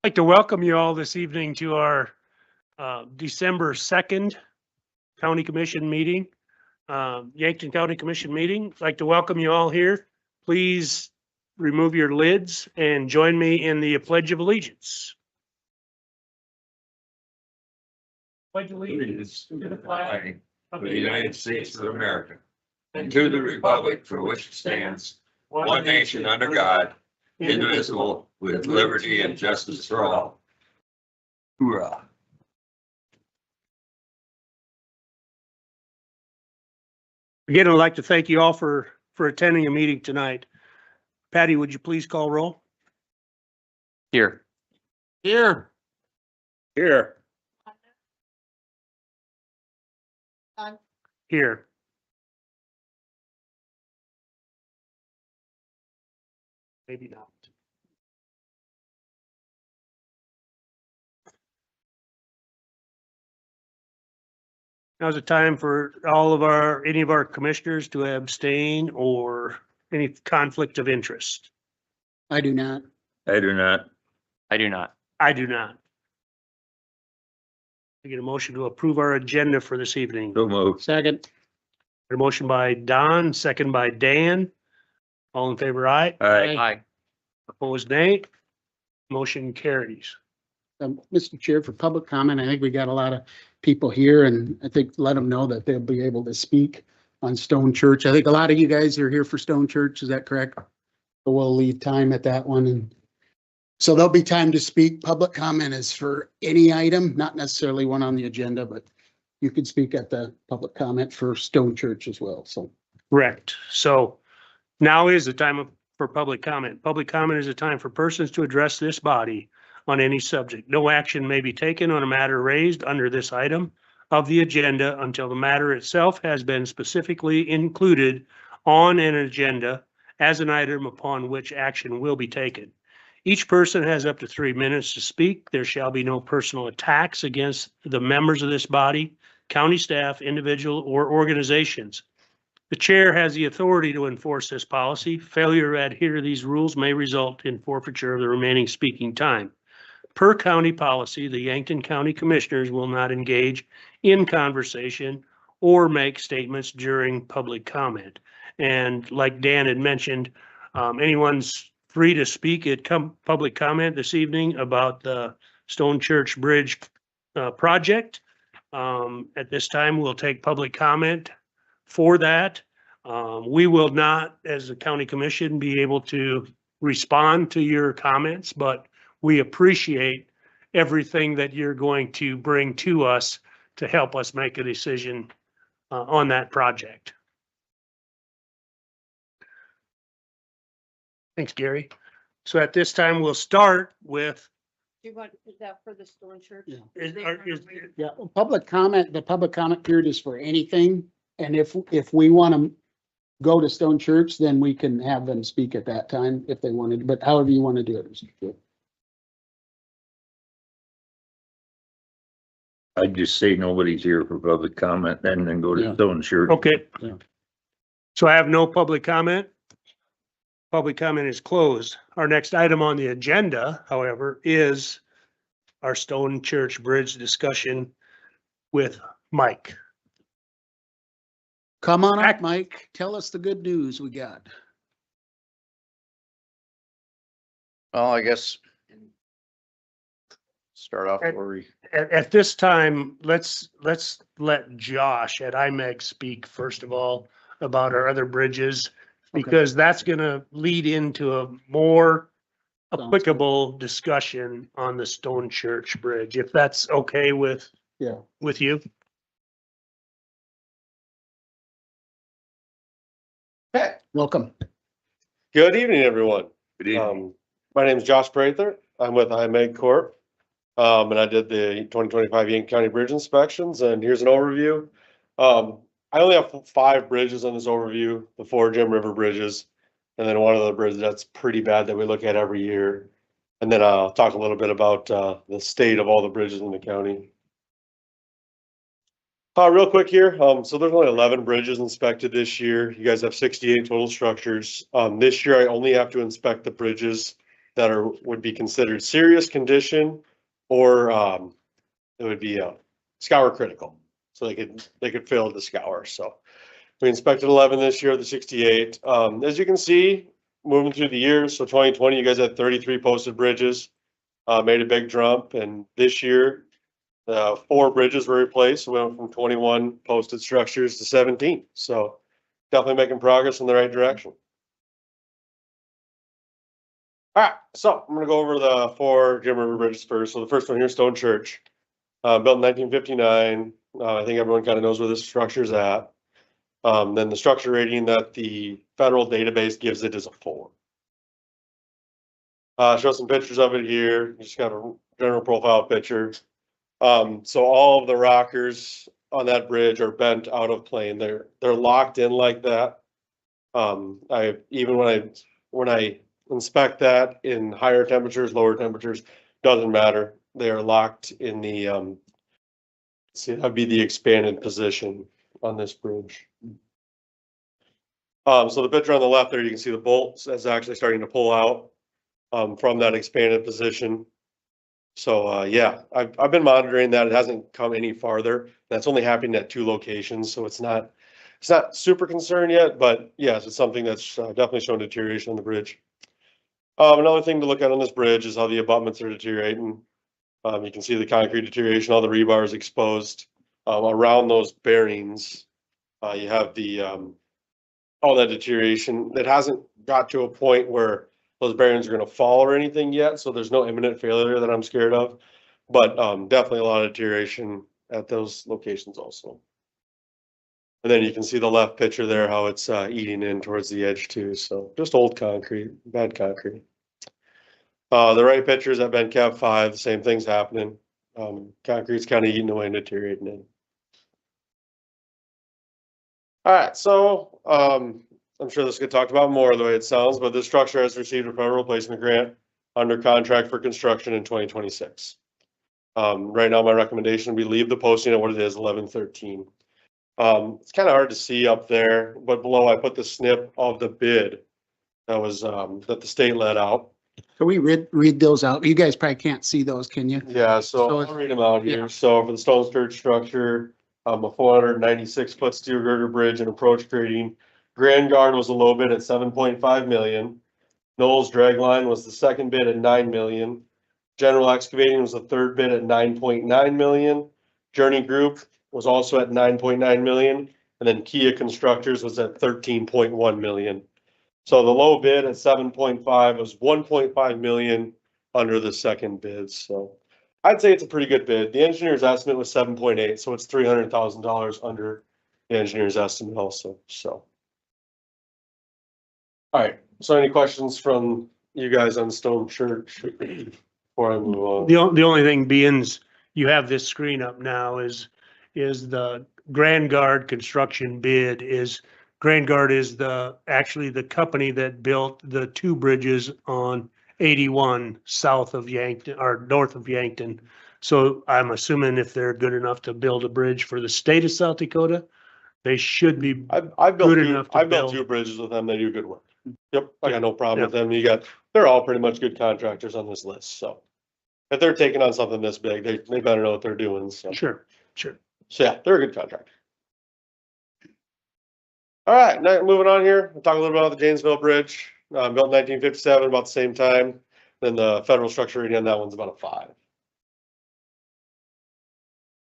I'd like to welcome you all this evening to our December 2nd County Commission meeting, Yankton County Commission meeting. I'd like to welcome you all here. Please remove your lids and join me in the Pledge of Allegiance. Pledge allegiance to the flag of the United States of America and to the republic for which it stands, one nation under God, indivisible, with liberty and justice for all. Hoorah. Again, I'd like to thank you all for attending a meeting tonight. Patty, would you please call roll? Here. Here. Here. Here. Maybe not. Now's the time for any of our commissioners to abstain or any conflict of interest. I do not. I do not. I do not. I do not. I get a motion to approve our agenda for this evening. So moved. Second. A motion by Don, second by Dan. All in favor, aye. Aye. Aye. Opposed, nay. Motion carries. Mr. Chair, for public comment, I think we got a lot of people here, and I think let them know that they'll be able to speak on Stone Church. I think a lot of you guys are here for Stone Church. Is that correct? But we'll leave time at that one. And so there'll be time to speak. Public comment is for any item, not necessarily one on the agenda, but you could speak at the public comment for Stone Church as well. So Correct. So now is the time for public comment. Public comment is a time for persons to address this body on any subject. No action may be taken on a matter raised under this item of the agenda until the matter itself has been specifically included on an agenda as an item upon which action will be taken. Each person has up to 3 minutes to speak. There shall be no personal attacks against the members of this body, county staff, individual, or organizations. The chair has the authority to enforce this policy. Failure to adhere to these rules may result in forfeiture of the remaining speaking time. Per county policy, the Yankton County Commissioners will not engage in conversation or make statements during public comment. And like Dan had mentioned, anyone's free to speak at public comment this evening about the Stone Church Bridge project. At this time, we'll take public comment for that. We will not, as a county commission, be able to respond to your comments, but we appreciate everything that you're going to bring to us to help us make a decision on that project. Thanks, Gary. So at this time, we'll start with. Do you want, is that for the Stone Church? Yeah. Yeah, public comment, the public comment period is for anything. And if we want to go to Stone Church, then we can have them speak at that time if they wanted, but however you want to do it, Mr. Chair. I'd just say nobody's here for public comment and then go to Yeah. Stone Church. Okay. Yeah. So I have no public comment. Public comment is closed. Our next item on the agenda, however, is our Stone Church Bridge discussion with Mike. Come on up, Mike. Tell us the good news we got. Well, I guess start off where we, At this time, let's let Josh at IMEG speak first of all about our other bridges, because that's gonna lead into a more applicable discussion on the Stone Church Bridge, if that's okay with you. Welcome. Good evening, everyone. Good evening. My name is Josh Prather. I'm with IMEG Corp. And I did the 2025 Yankton County Bridge inspections, and here's an overview. I only have 5 bridges on this overview, the 4 Jim River bridges, and then one of the bridges that's pretty bad that we look at every year. And then I'll talk a little bit about the state of all the bridges in the county. Real quick here, so there's only 11 bridges inspected this year. You guys have 68 total structures. This year I only have to inspect the bridges that would be considered serious condition or, it would be, scour critical. So they could fail to scour. So we inspected 11 this year, the 68. As you can see, moving through the years, so 2020, you guys had 33 posted bridges, made a big jump. And this year, 4 bridges were replaced. We went from 21 posted structures to 17. So definitely making progress in the right direction. All right, so I'm gonna go over the 4 Jim River bridges first. So the first one here, Stone Church, built in 1959. I think everyone kind of knows where this structure is at. Then the structure rating that the federal database gives it is a 4. Show some pictures of it here. Just got a general profile picture. So all of the rockers on that bridge are bent out of plane. They're locked in like that. Even when I inspect that in higher temperatures, lower temperatures, doesn't matter. They are locked in the see, that'd be the expanded position on this bridge. So the picture on the left there, you can see the bolts that's actually starting to pull out from that expanded position. So yeah, I've been monitoring that. It hasn't come any farther. That's only happening at 2 locations, so it's not super concerned yet, but yes, it's something that's definitely shown deterioration on the bridge. Another thing to look at on this bridge is how the abutments are deteriorating. You can see the concrete deterioration, all the rebar is exposed around those bearings. You have the all that deterioration. It hasn't got to a point where those bearings are going to fall or anything yet, so there's no imminent failure that I'm scared of. But definitely a lot of deterioration at those locations also. And then you can see the left picture there, how it's eating in towards the edge too. So just old concrete, bad concrete. The right picture is at bend cap 5, the same thing's happening. Concrete's kind of eating away and deteriorating in. All right, so I'm sure this gets talked about more the way it sounds, but this structure has received a federal replacement grant under contract for construction in 2026. Right now, my recommendation would be leave the posting at what it is, 1113. It's kind of hard to see up there, but below I put the snip of the bid that was that the state let out. Can we read those out? You guys probably can't see those, can you? Yeah, So so it's- I'll read them out here. yeah. So for the Stone Church structure, a 496-foot steel girder bridge and approach grading. Grand Guard was a low bid at 7.5 million. Knowles Dragline was the second bid at 9 million. General Excavating was the third bid at 9.9 million. Journey Group was also at 9.9 million. And then Kia Constructors was at 13.1 million. So the low bid at 7.5 was 1.5 million under the second bid. So I'd say it's a pretty good bid. The engineer's estimate was 7.8, so it's $300,000 under the engineer's estimate also. So. All right. So any questions from you guys on Stone Church before I move on? The only thing being you have this screen up now is the Grand Guard construction bid is Grand Guard is actually the company that built the 2 bridges on 81 south of Yankton or north of Yankton. So I'm assuming if they're good enough to build a bridge for the state of South Dakota, they should be. I've built good two, enough to I've built build. 2 bridges with them. They do good work. Yep, I got no problem with them. They're all pretty much good contractors on this list. So if they're taking on something this big, they better know what they're doing. So. Sure. So yeah, they're a good contractor. All right, now moving on here, we'll talk a little bit about the Janesville Bridge, built in 1957, about the same time. Then the federal structure rating on that one's about a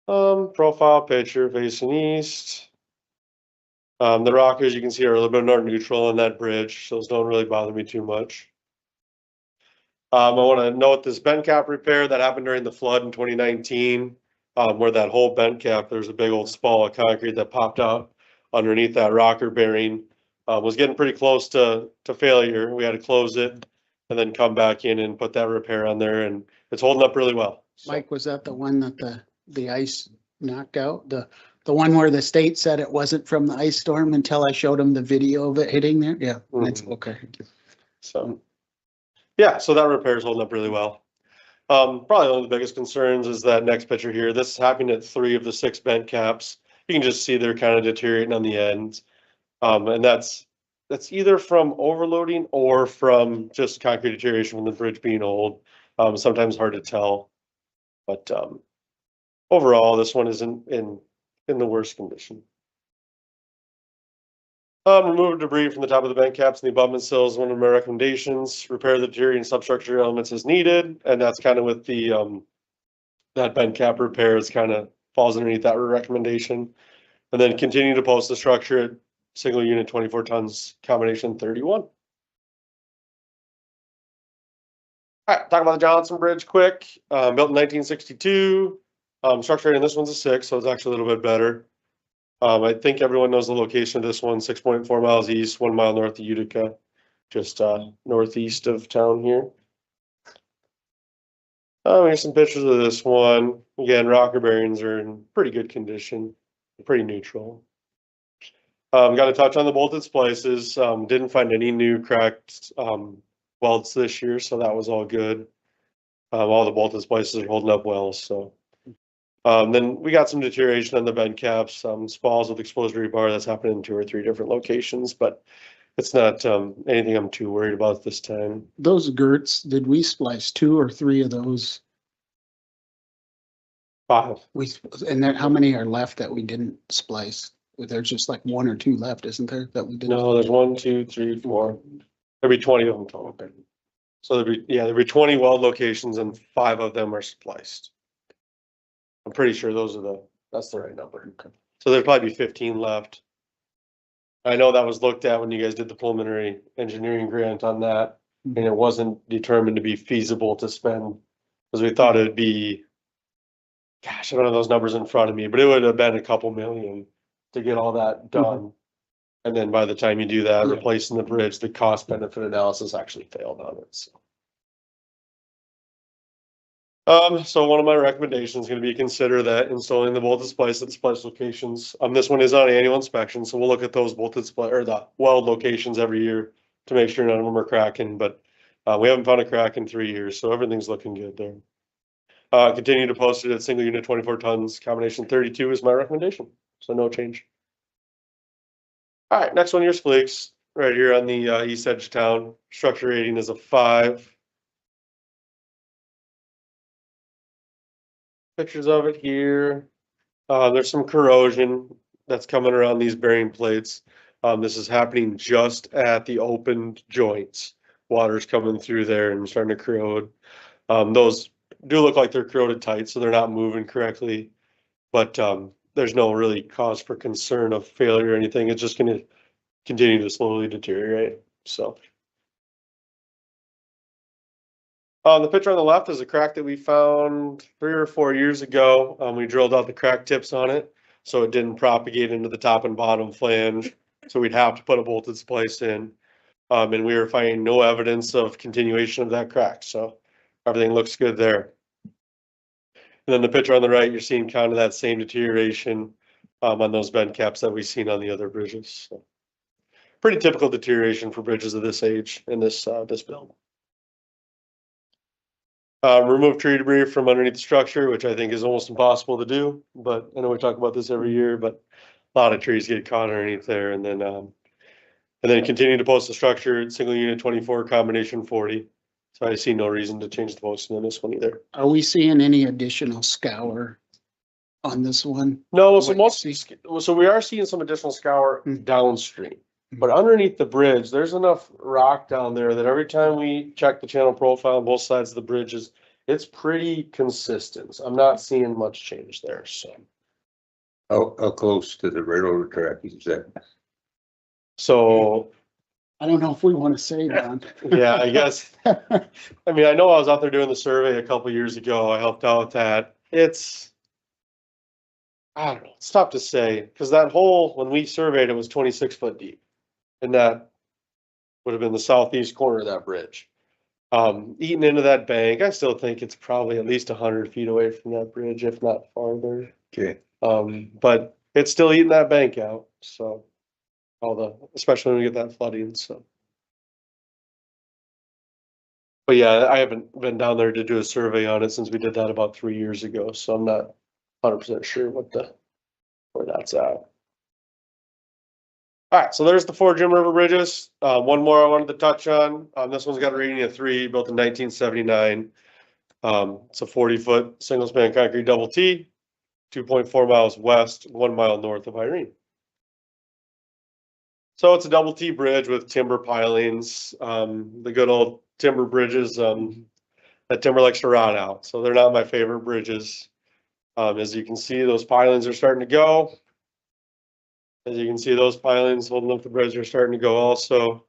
5. Profile picture facing east. The rockers you can see are a little bit more neutral in that bridge, so those don't really bother me too much. I want to note this bent cap repair that happened during the flood in 2019, where that whole bent cap, there's a big old spall of concrete that popped out underneath that rocker bearing, was getting pretty close to failure. We had to close it and then come back in and put that repair on there, and it's holding up really well. So, Mike, was that the one that the ice knocked out? The one where the state said it wasn't from the ice storm until I showed them the video of it hitting there? Yeah, that's okay. so, yeah, so that repair is holding up really well. Probably one of the biggest concerns is that next picture here. This is happening at 3 of the 6 bent caps. You can just see they're kind of deteriorating on the ends. And that's that's either from overloading or from just concrete deterioration from the bridge being old. Sometimes hard to tell. But, overall, this one isn't in the worst condition. Remove debris from the top of the bank caps and the abutment sills, one of my recommendations. Repair the deteriorating substructure elements as needed, and that's kind of with the, that bent cap repairs kind of falls underneath that recommendation. And then continue to post the structure at single unit 24 tons, combination 31. All right, talk about the Johnson Bridge quick. Built in 1962. Structure rating, this one's a 6, so it's actually a little bit better. I think everyone knows the location of this one, 6.4 miles east, 1 mile north of Utica, just northeast of town here. Here's some pictures of this one. Again, rocker bearings are in pretty good condition, pretty neutral. Got to touch on the bolted splices. Didn't find any new cracked welds this year, so that was all good. All the bolted splices are holding up well, so. Then we got some deterioration on the bend caps, spalls with exposed rebar. That's happening in 2 or 3 different locations, but it's not anything I'm too worried about this time. Those girts, did we splice 2 or 3 of those? 5. And then how many are left that we didn't splice? There's just like 1 or 2 left, isn't there, that we didn't? No, there's 1, 2, 3, 4. There'd be 20 of them total. So there'd be 20 weld locations and 5 of them are spliced. I'm pretty sure that's the right number. So there'd probably be 15 left. I know that was looked at when you guys did the preliminary engineering grant on that, and it wasn't determined to be feasible to spend, because we thought it'd be, gosh, I don't have those numbers in front of me, but it would have been a couple million to get all that done. And then by the time you do that, replacing the bridge, the cost benefit analysis actually failed on it, so. So one of my recommendations is going to be consider that installing the bolted splice at the splice locations. This one is on annual inspection, so we'll look at those bolted splice or the weld locations every year to make sure none of them are cracking, but we haven't found a crack in 3 years, so everything's looking good there. Continue to post it at single unit 24 tons, combination 32 is my recommendation, so no change. All right, next one, your splakes, right here on the east edge of town. Structure rating is a 5. Pictures of it here. There's some corrosion that's coming around these bearing plates. This is happening just at the opened joints. Water's coming through there and starting to corrode. Those do look like they're corroded tight, so they're not moving correctly. But there's no really cause for concern of failure or anything. It's just going to continue to slowly deteriorate. So. The picture on the left is a crack that we found 3 or 4 years ago. We drilled out the crack tips on it, so it didn't propagate into the top and bottom flange. So we'd have to put a bolted splice in. And we were finding no evidence of continuation of that crack. So everything looks good there. And then the picture on the right, you're seeing kind of that same deterioration on those bend caps that we've seen on the other bridges. So pretty typical deterioration for bridges of this age in this build. Remove tree debris from underneath the structure, which I think is almost impossible to do, but I know we talk about this every year, but a lot of trees get caught underneath there, and then continue to post the structure, single unit 24, combination 40. So I see no reason to change the posting on this one either. Are we seeing any additional scour on this one? No, so What so we are seeing some additional scour downstream, but underneath the bridge, there's enough rock down there that every time we check the channel profile on both sides of the bridges, it's pretty consistent. I'm not seeing much change there, so. How close to the railroad track is that? So, I don't know if we want to say that. yeah, I guess, I mean, I know I was out there doing the survey a couple years ago. I helped out with that. I don't know, it's tough to say, because that hole, when we surveyed, it was 26 foot deep. And that would have been the southeast corner of that bridge. Eating into that bank, I still think it's probably at least 100 feet away from that bridge, if not farther. Okay. But it's still eating that bank out, so especially when we get that flooding, so. But yeah, I haven't been down there to do a survey on it since we did that about 3 years ago, so I'm not 100% sure where that's at. All right, so there's the 4 Jim River bridges. One more I wanted to touch on. This one's got a rating of 3, built in 1979. It's a 40-foot single span concrete double T, 2.4 miles west, 1 mile north of Irene. So it's a double T bridge with timber pilings, the good old timber bridges, that timber likes to rot out. So they're not my favorite bridges. As you can see, those pilings are starting to go. As you can see, those pilings holding up the bridge are starting to go also.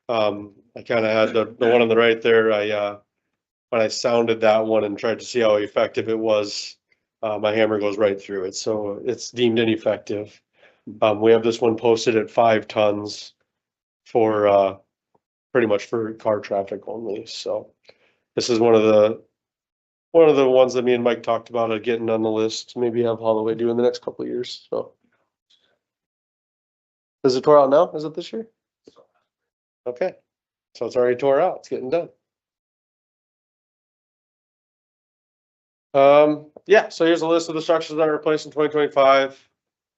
I kind of had the one on the right there. When I sounded that one and tried to see how effective it was, my hammer goes right through it. So it's deemed ineffective. We have this one posted at 5 tons for, pretty much for car traffic only. So this is one of the ones that me and Mike talked about getting on the list, maybe have Holloway do in the next couple of years. So. Is it tore out now? Is it this year? Okay, so it's already tore out. It's getting done. Yeah, so here's a list of the structures that are replaced in 2025.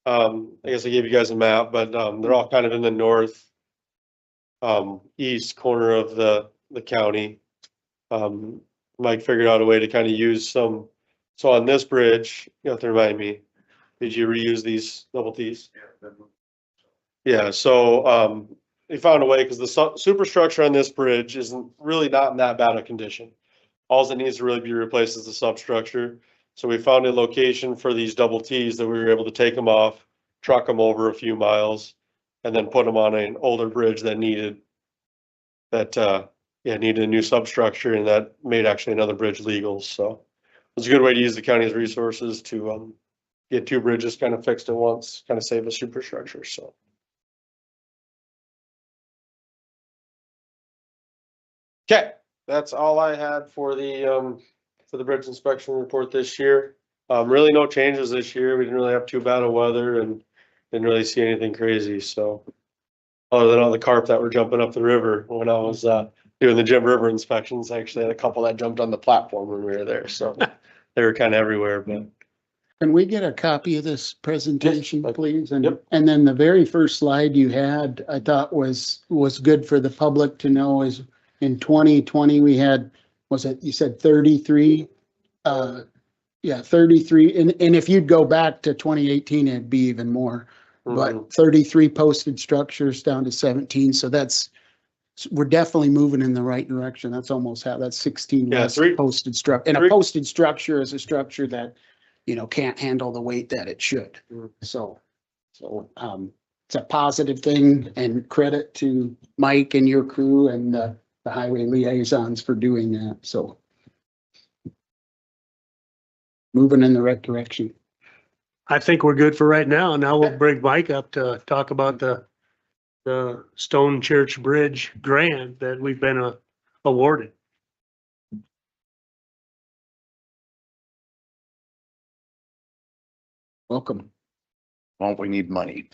I guess I gave you guys a map, but they're all kind of in the north east corner of the county. Mike figured out a way to kind of use some. So on this bridge, you have to remind me, did you reuse these double Ts? Yeah, so they found a way because the superstructure on this bridge isn't really not in that bad a condition. All that needs to really be replaced is the substructure. So we found a location for these double Ts that we were able to take them off, truck them over a few miles, and then put them on an older bridge that needed needed a new substructure, and that made actually another bridge legal. So it was a good way to use the county's resources to get 2 bridges kind of fixed at once, kind of save a superstructure. So. Okay, that's all I had for the bridge inspection report this year. Really no changes this year. We didn't really have too bad of weather and didn't really see anything crazy. So other than all the carp that were jumping up the river when I was doing the Jim River inspections, I actually had a couple that jumped on the platform when we were there. So they were kind of everywhere. But Can we get a copy of this presentation, Yes. please? And, Yep. and then the very first slide you had, I thought was good for the public to know is in 2020, we had, was it, you said 33? Yeah, 33. And if you'd go back to 2018, it'd be even more. mhm. But 33 posted structures down to 17. So we're definitely moving in the right direction. That's almost how, that's 16 Yeah, less three- posted structure. And a three- posted structure is a structure that, can't handle the weight that it should. Mm. So, it's a positive thing, and credit to Mike and your crew and the highway liaisons for doing that. So moving in the right direction. I think we're good for right now. Now we'll bring Mike up to talk about the Stone Church Bridge grant that we've been awarded. Welcome. Won't we need money?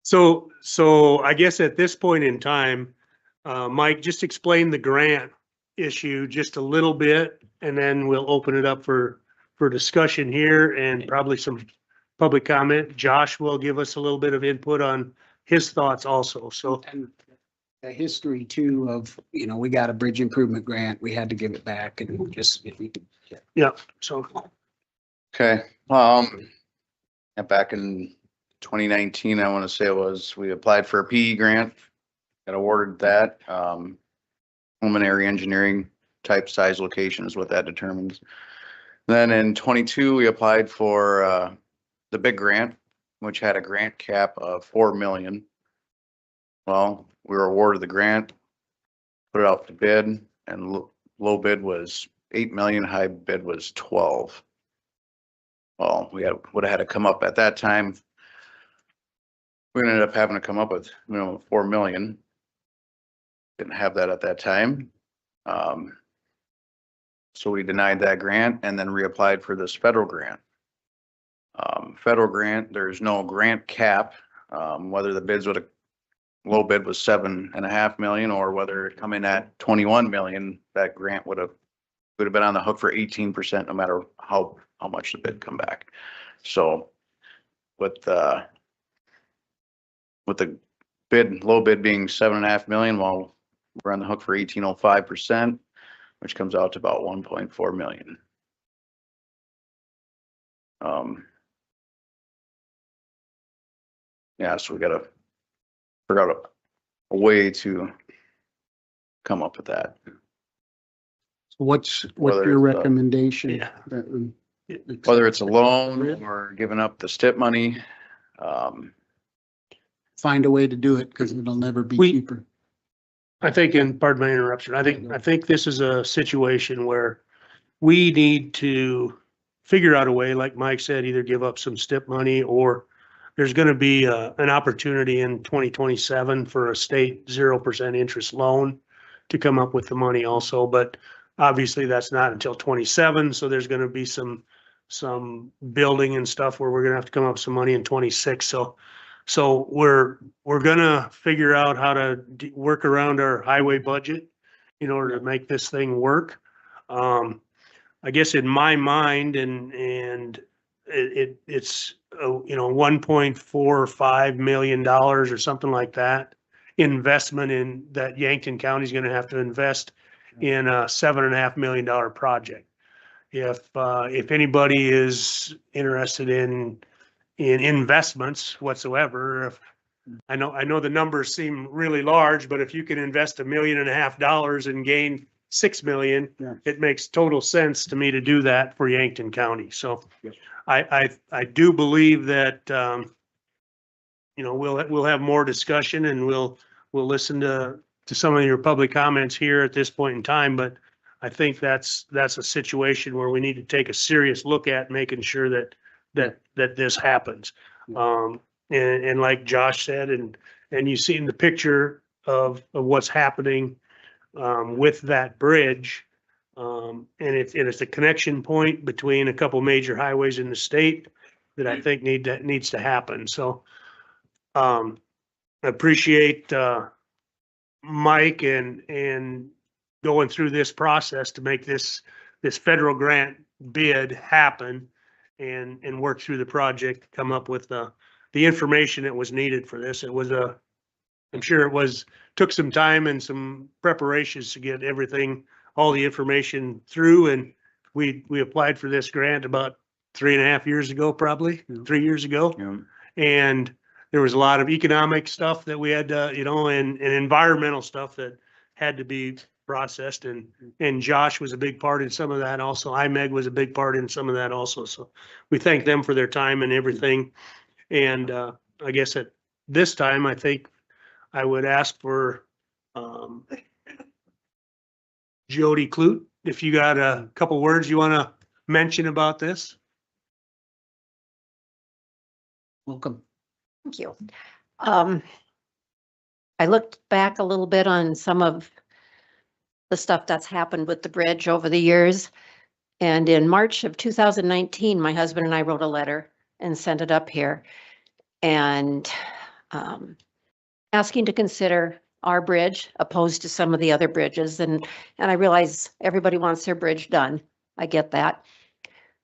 So I guess at this point in time, Mike, just explain the grant issue just a little bit, and then we'll open it up for discussion here and probably some public comment. Josh will give us a little bit of input on his thoughts also. So And a history too of, we got a bridge improvement grant. We had to give it back and just, if we could. yeah, so Okay, and back in 2019, I want to say it was, we applied for a PE grant, got awarded that. Preliminary engineering type size location is what that determines. Then in 22, we applied for the big grant, which had a grant cap of 4 million. Well, we were awarded the grant, put it out to bid, and low bid was 8 million, high bid was 12. Well, would have had to come up at that time. We ended up having to come up with, 4 million. Didn't have that at that time. So we denied that grant and then reapplied for this federal grant. Federal grant, there's no grant cap, whether the bids would have, low bid was 7.5 million, or whether it come in at 21 million, that grant would have been on the hook for 18%, no matter how much the bid come back. So with the low bid being 7.5 million, while we're on the hook for 18.05%, which comes out to about 1.4 million. Yeah, so we gotta figure out a way to come up with that. What's Whether your it's, recommendation? Yeah. That we- Whether it's a loan or giving up the STIP money. Find a way to do it because it'll never be We- cheaper. I think, and pardon my interruption, I think this is a situation where we need to figure out a way, like Mike said, either give up some STIP money, or there's gonna be an opportunity in 2027 for a state 0% interest loan to come up with the money also, but obviously that's not until 27, so there's gonna be some building and stuff where we're gonna have to come up with some money in 26, so we're gonna figure out how to work around our highway budget in order to make this thing work. I guess in my mind, and it's $1.45 million or something like that investment in that Yankton County is gonna have to invest in a $7.5 million project. If anybody is interested in investments whatsoever, I know the numbers seem really large, but if you can invest $1.5 million and gain 6 million, Yeah. it makes total sense to me to do that for Yankton County. So Yes. I do believe that, we'll have more discussion, and we'll listen to some of your public comments here at this point in time, but I think that's a situation where we need to take a serious look at making sure that this happens. And like Josh said, and you've seen the picture of what's happening with that bridge. And it's a connection point between a couple major highways in the state that I think needs to happen. So I appreciate Mike and going through this process to make this federal grant bid happen and work through the project, come up with the information that was needed for this. I'm sure took some time and some preparations to get all the information through, and we applied for this grant about 3.5 years ago, probably 3 years ago. Yeah. And there was a lot of economic stuff that we had to, and environmental stuff that had to be processed, and Josh was a big part in some of that also. IMEG was a big part in some of that also. So we thank them for their time and everything. And I guess at this time, I think I would ask for Jody Clute, if you got a couple words you want to mention about this. Welcome. Thank you. I looked back a little bit on some of the stuff that's happened with the bridge over the years. And in March of 2019, my husband and I wrote a letter and sent it up here, and asking to consider our bridge opposed to some of the other bridges. And I realize everybody wants their bridge done. I get that.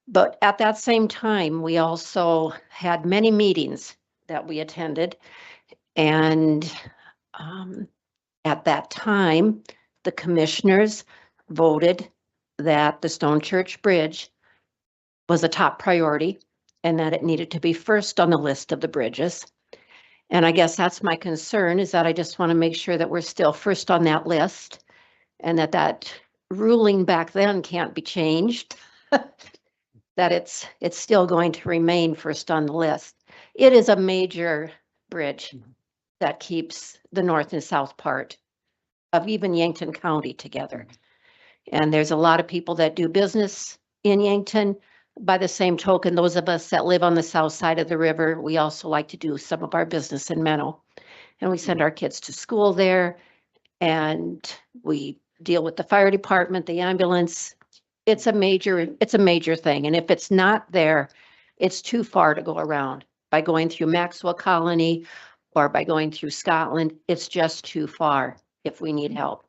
But at that same time, we also had many meetings that we attended. And at that time, the commissioners voted that the Stone Church Bridge was a top priority and that it needed to be first on the list of the bridges. And I guess that's my concern, is that I just want to make sure that we're still first on that list, and that ruling back then can't be changed, that it's still going to remain first on the list. It is a major bridge that keeps the north and south part of even Yankton County together. And there's a lot of people that do business in Yankton. By the same token, those of us that live on the south side of the river, we also like to do some of our business in Menno. And we send our kids to school there, and we deal with the fire department, the ambulance. It's a major thing. And if it's not there, it's too far to go around. By going through Maxwell Colony or by going through Scotland, it's just too far if we need help.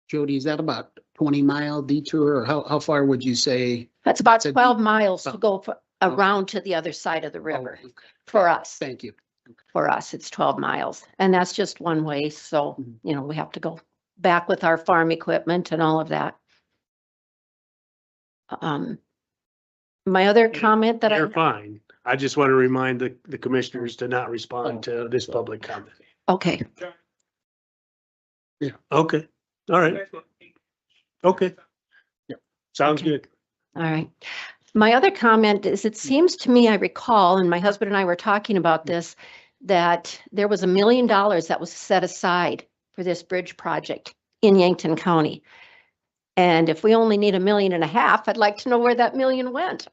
Jody, is that about 20-mile detour, or how far would you say? That's about It's a- 12 miles to go around to the other side of the river. Oh, okay. For us, Thank you. it's 12 miles and that's just one way. So, Mhm. you know, we have to go back with our farm equipment and all of that. My other comment that You're fine. I just want to remind the commissioners to not Oh. respond to this public comment. okay, Okay, all right. Okay. Yeah. Sounds Okay. good. all right. My other comment is, it seems to me, I recall, and my husband and I were talking about this, that there was $1 million that was set aside for this bridge project in Yankton County. And if we only need $1.5 million, I'd like to know where that million went.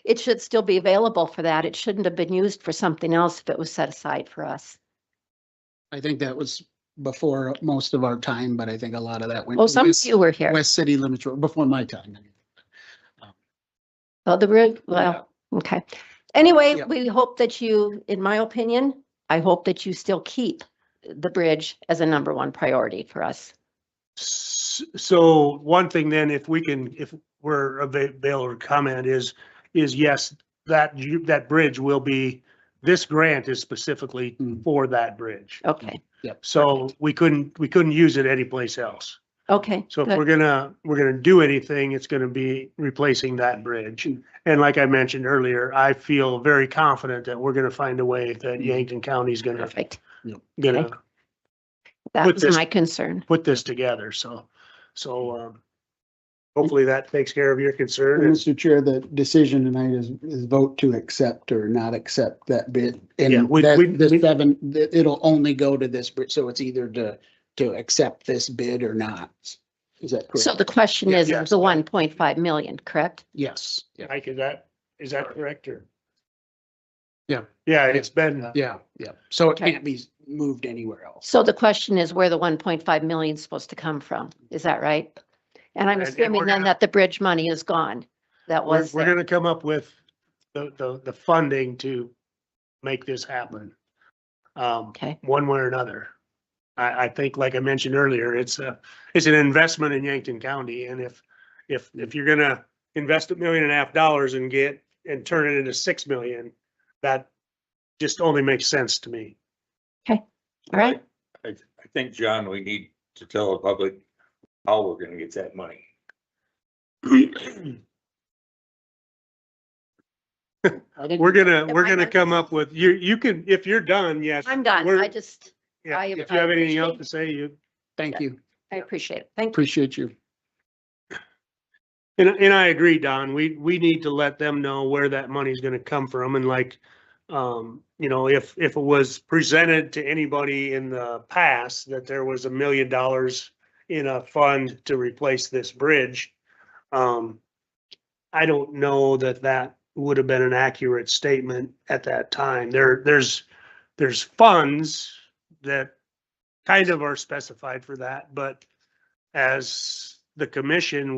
It should still be available for that. It shouldn't have been used for something else if it was set aside for us. I think that was before most of our time, but I think a lot of that went. Oh, some of West- you were here. West City Limits Road, before my time. Oh, the bridge, well, okay. Anyway, Yep. we hope that you, in my opinion, I hope that you still keep the bridge as a #1 priority for us. So one thing then, if we're available to comment is yes, that bridge will be, this grant is specifically Mm. for that bridge. Okay, So we couldn't use it anyplace else. okay, So if good. we're gonna do anything, it's gonna be replacing that bridge. And like I mentioned earlier, I feel very confident that we're gonna find a way that Yankton County's gonna Perfect. gonna That put was this- my concern. put this together. So hopefully that takes care of your concern. And Mr. Chair, the decision tonight is vote to accept or not accept that bid. Yeah, And we- that, we- the we- seven, it'll only go to this bid, so it's either to accept this bid or not. Is that So correct? the question is Yes. the 1.5 million, correct? Yes. Yeah. Mike, is that correct or? Yeah. Yeah, it's been, Yeah. So it Okay. can't be moved anywhere else. So the question is where the 1.5 million is supposed to come from. Is that right? And I'm And assuming we're then gonna- that the bridge money is gone. That we're was there. gonna come up with the funding to make this happen. Okay, One way or another. I think, like I mentioned earlier, it's an investment in Yankton County. And if you're gonna invest $1.5 million and turn it into 6 million, that just only makes sense to me. all right. I think, John, we need to tell the public how we're gonna get that money. I think- We're Am I gonna done? come up with, you can, if you're done, yes. I'm done. we're- I just, Yeah, I- if you have I anything else appreciate- to say, you, Thank you. I appreciate it. Thank you. Appreciate you. and I agree, Don, we need to let them know where that money's gonna come from. And like, if it was presented to anybody in the past that there was $1 million in a fund to replace this bridge, I don't know that would have been an accurate statement at that time. There's funds that kind of are specified for that, but as the commission,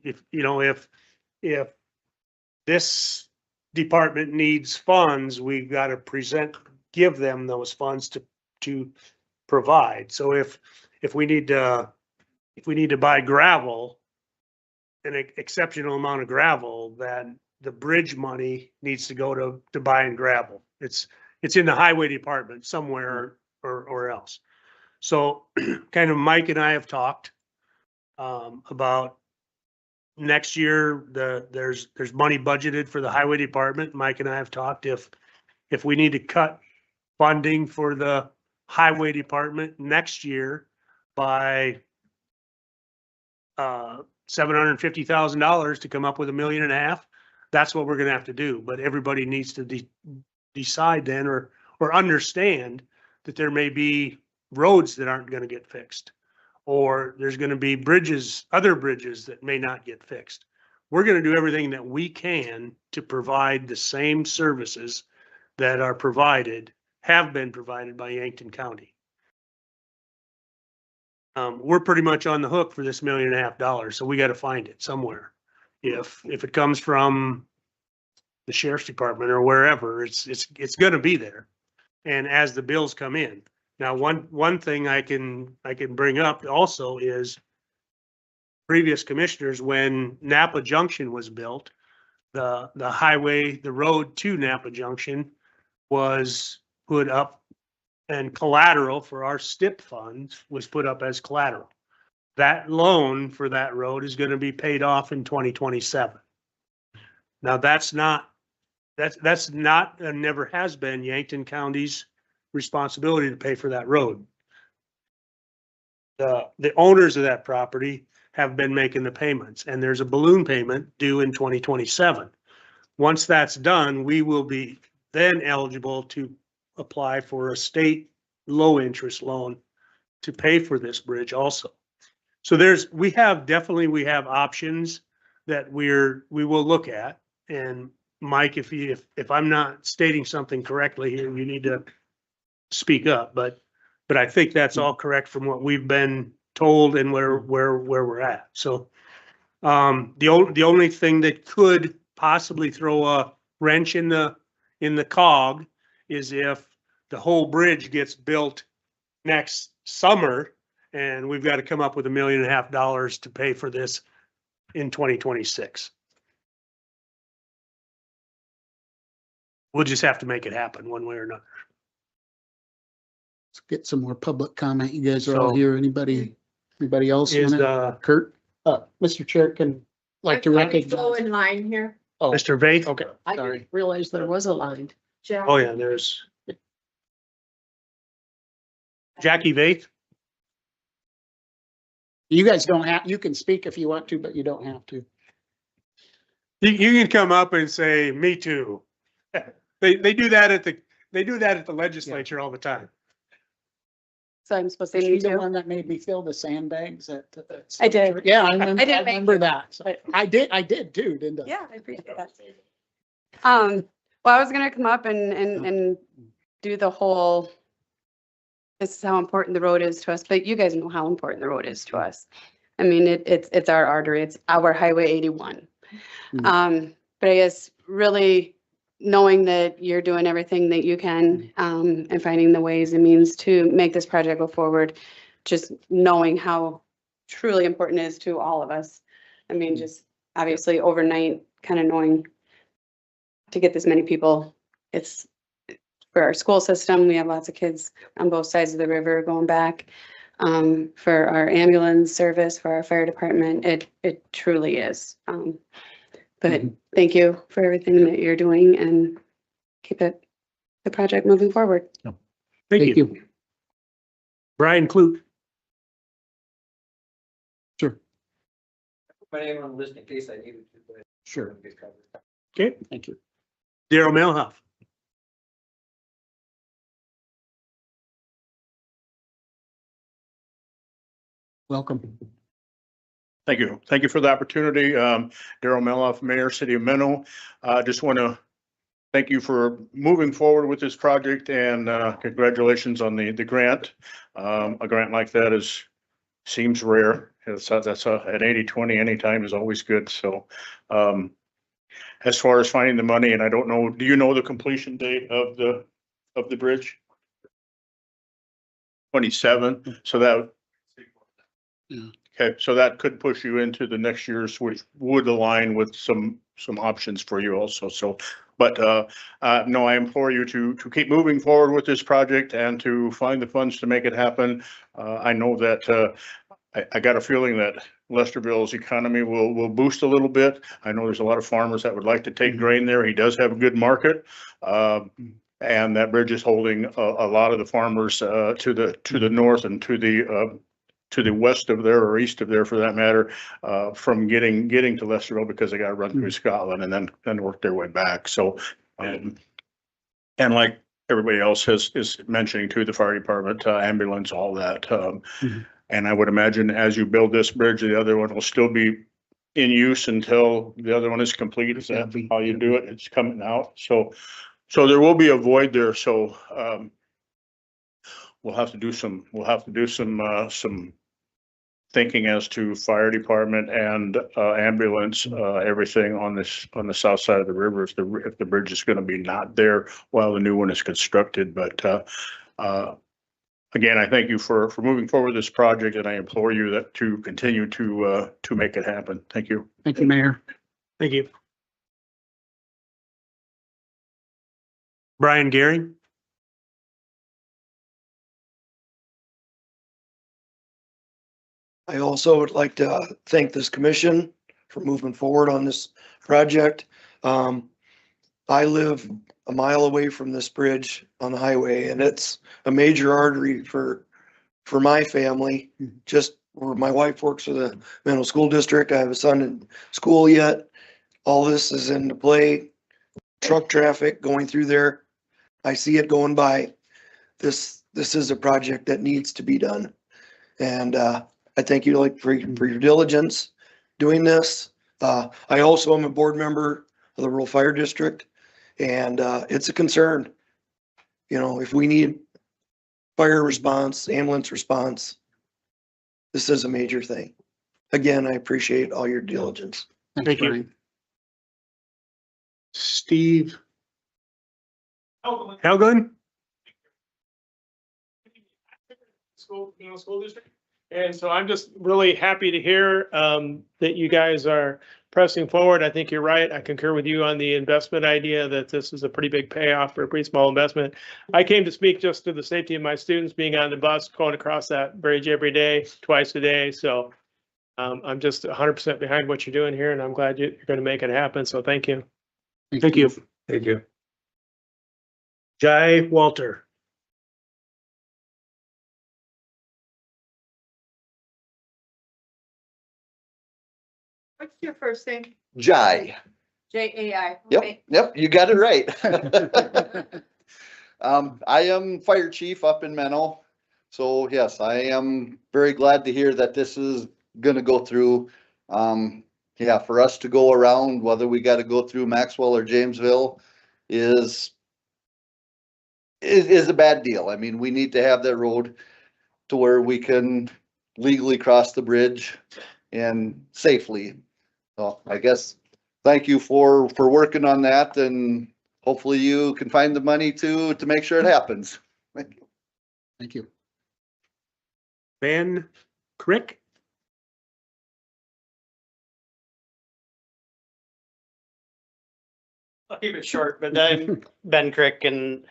if this department needs funds, we've got to give them those funds to provide. So if we need to buy gravel, an exceptional amount of gravel, then the bridge money needs to go to buying gravel. It's in the highway department somewhere or else. So kind of Mike and I have talked about next year, there's money budgeted for the highway department. Mike and I have talked if we need to cut funding for the highway department next year by $750,000 to come up with $1.5 million, that's what we're gonna have to do. But everybody needs to decide then or understand that there may be roads that aren't gonna get fixed. Or there's gonna be other bridges that may not get fixed. We're gonna do everything that we can to provide the same services that have been provided by Yankton County. We're pretty much on the hook for this $1.5 million, so we gotta find it somewhere. If it comes from the sheriff's department or wherever, it's gonna be there. And as the bills come in. Now, one thing I can bring up also is previous commissioners, when Napa Junction was built, the road to Napa Junction was put up, and collateral for our STIP funds was put up as collateral. That loan for that road is gonna be paid off in 2027. Now, that's not and never has been Yankton County's responsibility to pay for that road. The owners of that property have been making the payments, and there's a balloon payment due in 2027. Once that's done, we will be then eligible to apply for a state low interest loan to pay for this bridge also. So we have options that we will look at. And Mike, if I'm not stating something correctly here, you need to speak up, but I think that's all correct from what we've been told and where we're at. So the only thing that could possibly throw a wrench in the cog is if the whole bridge gets built next summer and we've got to come up with $1.5 million to pay for this in 2026. We'll just have to make it happen one way or another. Let's get some more public comment. You guys are all So- here. Anybody else? Is wanna- Kurt, Mr. Chair can like to Go recognize. in line here. Oh, Mr. Vaith? okay, I sorry. didn't realize there was a line. Oh, yeah, there's Jackie Vaith. You guys don't have, you can speak if you want to, but you don't have to. You can come up and say, me too. They do that at the legislature all the time. So I'm supposed to Is say she me the too? one that made me fill the sandbags at? I did. Yeah, I remember, I didn't I make remember you. that. So I did too, didn't I? Yeah, I appreciate that. Well, I was gonna come up and do the whole, this is how important the road is to us, but you guys know how important the road is to us. I mean, it's our artery, it's our Highway 81. But I guess really knowing that you're doing everything that you can, and finding the ways and means to make this project go forward, just knowing how truly important it is to all of us. I mean, just obviously overnight, kind of knowing to get this many people, it's for our school system, we have lots of kids on both sides of the river going back. For our ambulance service, for our fire department, it truly is. But thank you for everything that you're doing and keep the project moving forward. Thank you. Brian Clute. Sure, My name on the list in case I needed to, but. sure. Okay. Thank you. Daryl Melhoff. Welcome. Thank you. Thank you for the opportunity. Daryl Meloff, Mayor, City of Menlo. Just want to thank you for moving forward with this project and congratulations on the grant. A grant like that seems rare. That's an 80-20 anytime is always good. So as far as finding the money, and I don't know, do you know the completion date of the bridge? 27. So that. Yeah. Okay, so that could push you into the next year's, which would align with some options for you also. So, but no, I implore you to keep moving forward with this project and to find the funds to make it happen. I know that I got a feeling that Lesterville's economy will boost a little bit. I know there's a lot of farmers that would like to take grain there. He does have a good market. And that bridge is holding a lot of the farmers to the north and to the west of there or east of there for that matter, from getting to Lesterville because they got to run through Scotland and then work their way back. So, and like everybody else is mentioning too, the fire department, ambulance, all that. And I would imagine as you build this bridge, the other one will still be in use until the other one is complete. Is that how you do it? It's coming out. So there will be a void there. So, we'll have to do some thinking as to fire department and ambulance, everything on the south side of the river if the bridge is going to be not there while the new one is constructed. But again, I thank you for moving forward this project, and I implore you to continue to make it happen. Thank you. Thank you, Mayor. Thank you. Brian Gary. I also would like to thank this commission for moving forward on this project. I live a mile away from this bridge on the highway, and it's a major artery for my family. Just where my wife works for the Menlo School District. I have a son in school yet. All this is into play. Truck traffic going through there. I see it going by. This is a project that needs to be done. And I thank you for your diligence doing this. I also am a board member of the Rural Fire District, and it's a concern. You know, if we need fire response, ambulance response, this is a major thing. Again, I appreciate all your diligence. Thanks, Thank you. Brian. Steve, Helgen? School district. And so I'm just really happy to hear that you guys are pressing forward. I think you're right. I concur with you on the investment idea that this is a pretty big payoff for a pretty small investment. I came to speak just to the safety of my students being on the bus, going across that bridge every day, twice a day. So I'm just 100% behind what you're doing here, and I'm glad you're going to make it happen. So thank you. Thank you. Thank you. Jai Walter. What's your first name? Jai. J-A-I. Yep, you got it right. I am fire chief up in Menlo. So yes, I am very glad to hear that this is gonna go through. Yeah, for us to go around, whether we gotta go through Maxwell or Jamesville is a bad deal. I mean, we need to have that road to where we can legally cross the bridge and safely. So I guess, thank you for working on that, and hopefully you can find the money to make sure it happens. Thank you. thank you. Van Crick. I'll keep it short, but I'm Ben Crick, and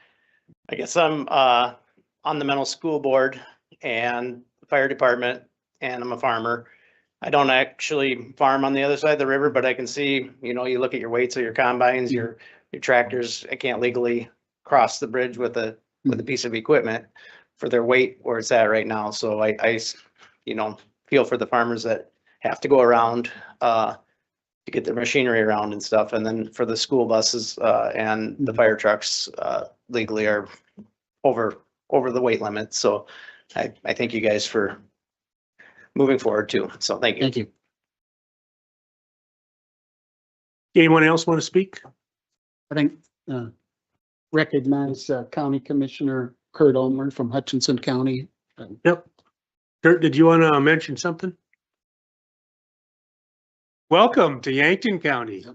I guess I'm on the Menlo School Board and the fire department, and I'm a farmer. I don't actually farm on the other side of the river, but I can see, you know, you look at your weights of your combines, your tractors. I can't legally cross the bridge with a piece of equipment for their weight where it's at right now. So I you know, feel for the farmers that have to go around to get their machinery around and stuff. And then for the school buses and the fire trucks legally are over the weight limit. So I thank you guys for moving forward too. So thank you. Thank you. Anyone else want to speak? I think recognize County Commissioner Kurt Ulmer from Hutchinson County. Yep. Kurt, did you want to mention something? Welcome to Yankton County.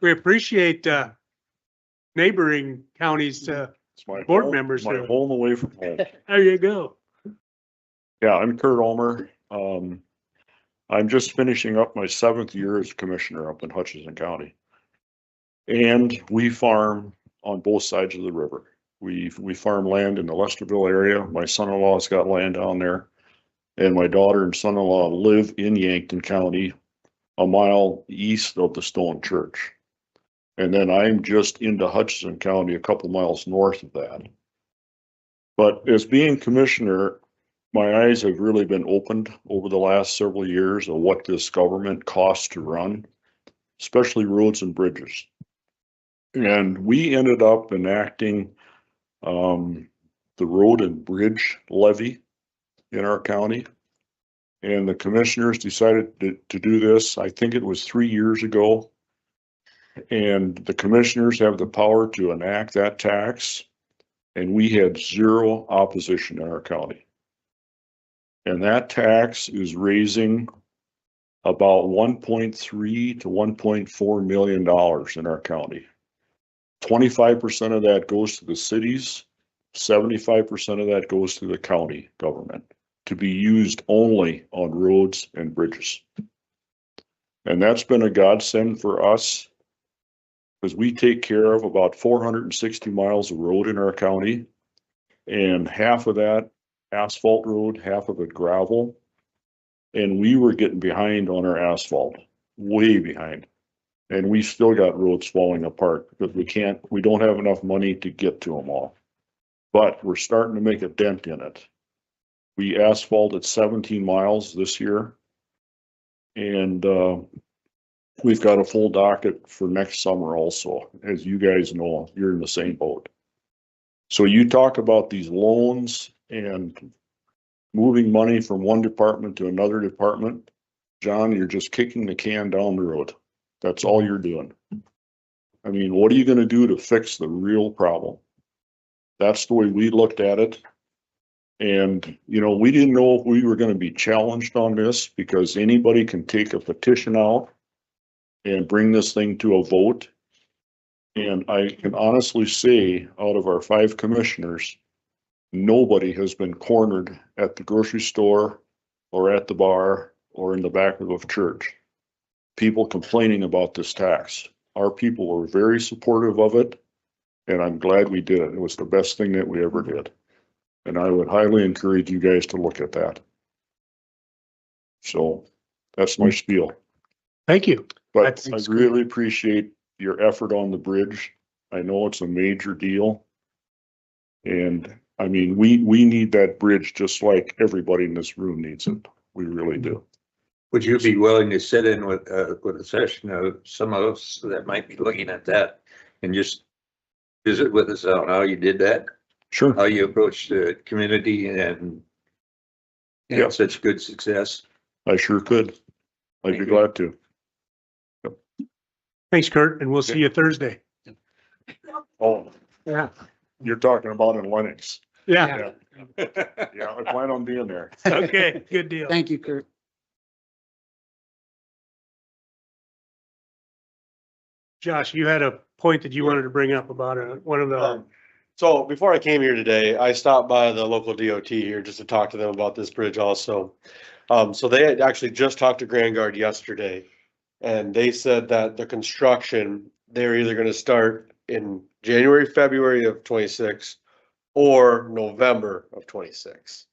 We appreciate neighboring counties, It's my board home- members My here. home away from home. There you go. Yeah, I'm Kurt Ulmer. I'm just finishing up my 7th year as commissioner up in Hutchinson County. And we farm on both sides of the river. We farm land in the Lesterville area. My son-in-law's got land down there. And my daughter and son-in-law live in Yankton County, a mile east of the Stone Church. And then I'm just into Hutchinson County, a couple miles north of that. But as being commissioner, my eyes have really been opened over the last several years of what this government costs to run, especially roads and bridges. And we ended up enacting the road and bridge levy in our county. And the commissioners decided to do this, I think it was 3 years ago. And the commissioners have the power to enact that tax. And we had zero opposition in our county. And that tax is raising about $1.3 to $1.4 million in our county. 25% of that goes to the cities, 75% of that goes to the county government to be used only on roads and bridges. And that's been a godsend for us. Because we take care of about 460 miles of road in our county. And half of that asphalt road, half of it gravel. And we were getting behind on our asphalt, way behind. And we still got roads falling apart because we don't have enough money to get to them all. But we're starting to make a dent in it. We asphalted 17 miles this year. And we've got a full docket for next summer also. As you guys know, you're in the same boat. So you talk about these loans and moving money from one department to another department. John, you're just kicking the can down the road. That's all you're doing. I mean, what are you gonna do to fix the real problem? That's the way we looked at it. And, you know, we didn't know if we were gonna be challenged on this because anybody can take a petition out and bring this thing to a vote. And I can honestly say, out of our 5 commissioners, nobody has been cornered at the grocery store or at the bar or in the back of a church. People complaining about this tax. Our people were very supportive of it, and I'm glad we did it. It was the best thing that we ever did. And I would highly encourage you guys to look at that. So that's my spiel. Thank you. But I really appreciate your effort on the bridge. I know it's a major deal. And I mean, we need that bridge just like everybody in this room needs it. We really do. Would you be willing to sit in with a session of some of us that might be looking at that and just visit with us on how you did that? Sure. How you approached the community and Yeah. had such good success? I sure could. I'd be Thank you. glad to. Thanks, Kurt, and we'll see you Thursday. Oh, Yeah. you're talking about in Lennox. Yeah. Yeah, I plan on being there. Okay, good deal. Thank you, Kurt. Josh, you had a point that you wanted to bring up about one of the, So before I came here today, I stopped by the local DOT here just to talk to them about this bridge also. So they had actually just talked to Grand Guard yesterday. And they said that the construction, they're either gonna start in January, February of 26 or November of 26.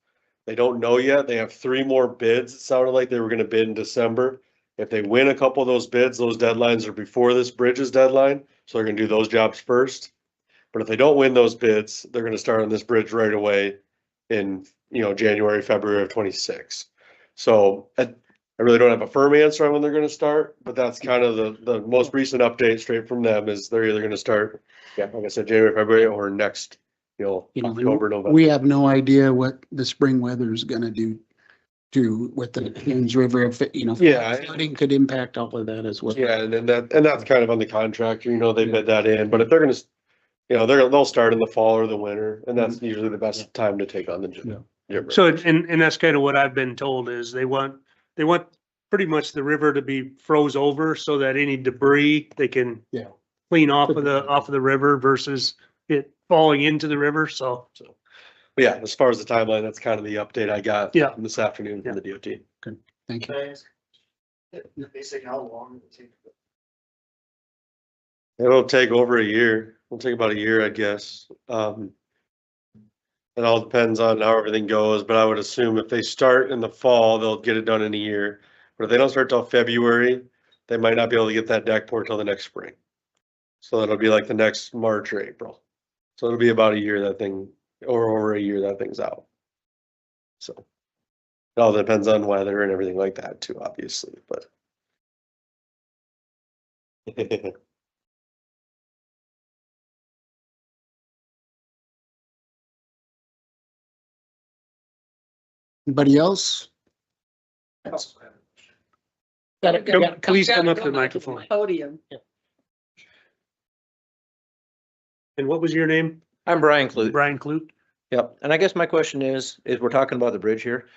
They don't know yet. They have 3 more bids. It sounded like they were gonna bid in December. If they win a couple of those bids, those deadlines are before this bridge's deadline, so they're gonna do those jobs first. But if they don't win those bids, they're gonna start on this bridge right away in, January, February of 26. So I really don't have a firm answer on when they're gonna start, but that's kind of the most recent update straight from them is they're either gonna start, like I said, January, February, or next, October, November. We have no idea what the spring weather is gonna do with the James River, if it, Yeah. flooding could impact all of that as well. Yeah, and that's kind of on the contractor, they bid that in, but if they're gonna, they'll start in the fall or the winter, and that's usually the best time to take on the job. so, and that's kind of what I've been told is they want pretty much the river to be froze over so that any debris they can Yeah. clean off of the river versus it falling into the river. So, But yeah, as far as the timeline, that's kind of the update I got Yeah. this afternoon from the DOT. Thank you. They say how long it take? It'll take over a year. It'll take about a year, I guess. It all depends on how everything goes, but I would assume if they start in the fall, they'll get it done in a year. But if they don't start till February, they might not be able to get that deck poured till the next spring. So it'll be like the next March or April. So it'll be about a year or over a year that thing's out. So it all depends on weather and everything like that too, obviously, but. Anybody else? please come up to the microphone. Podium. And what was your name? I'm Brian Clute. Brian Clute? Yep. And I guess my question is we're talking about the bridge here.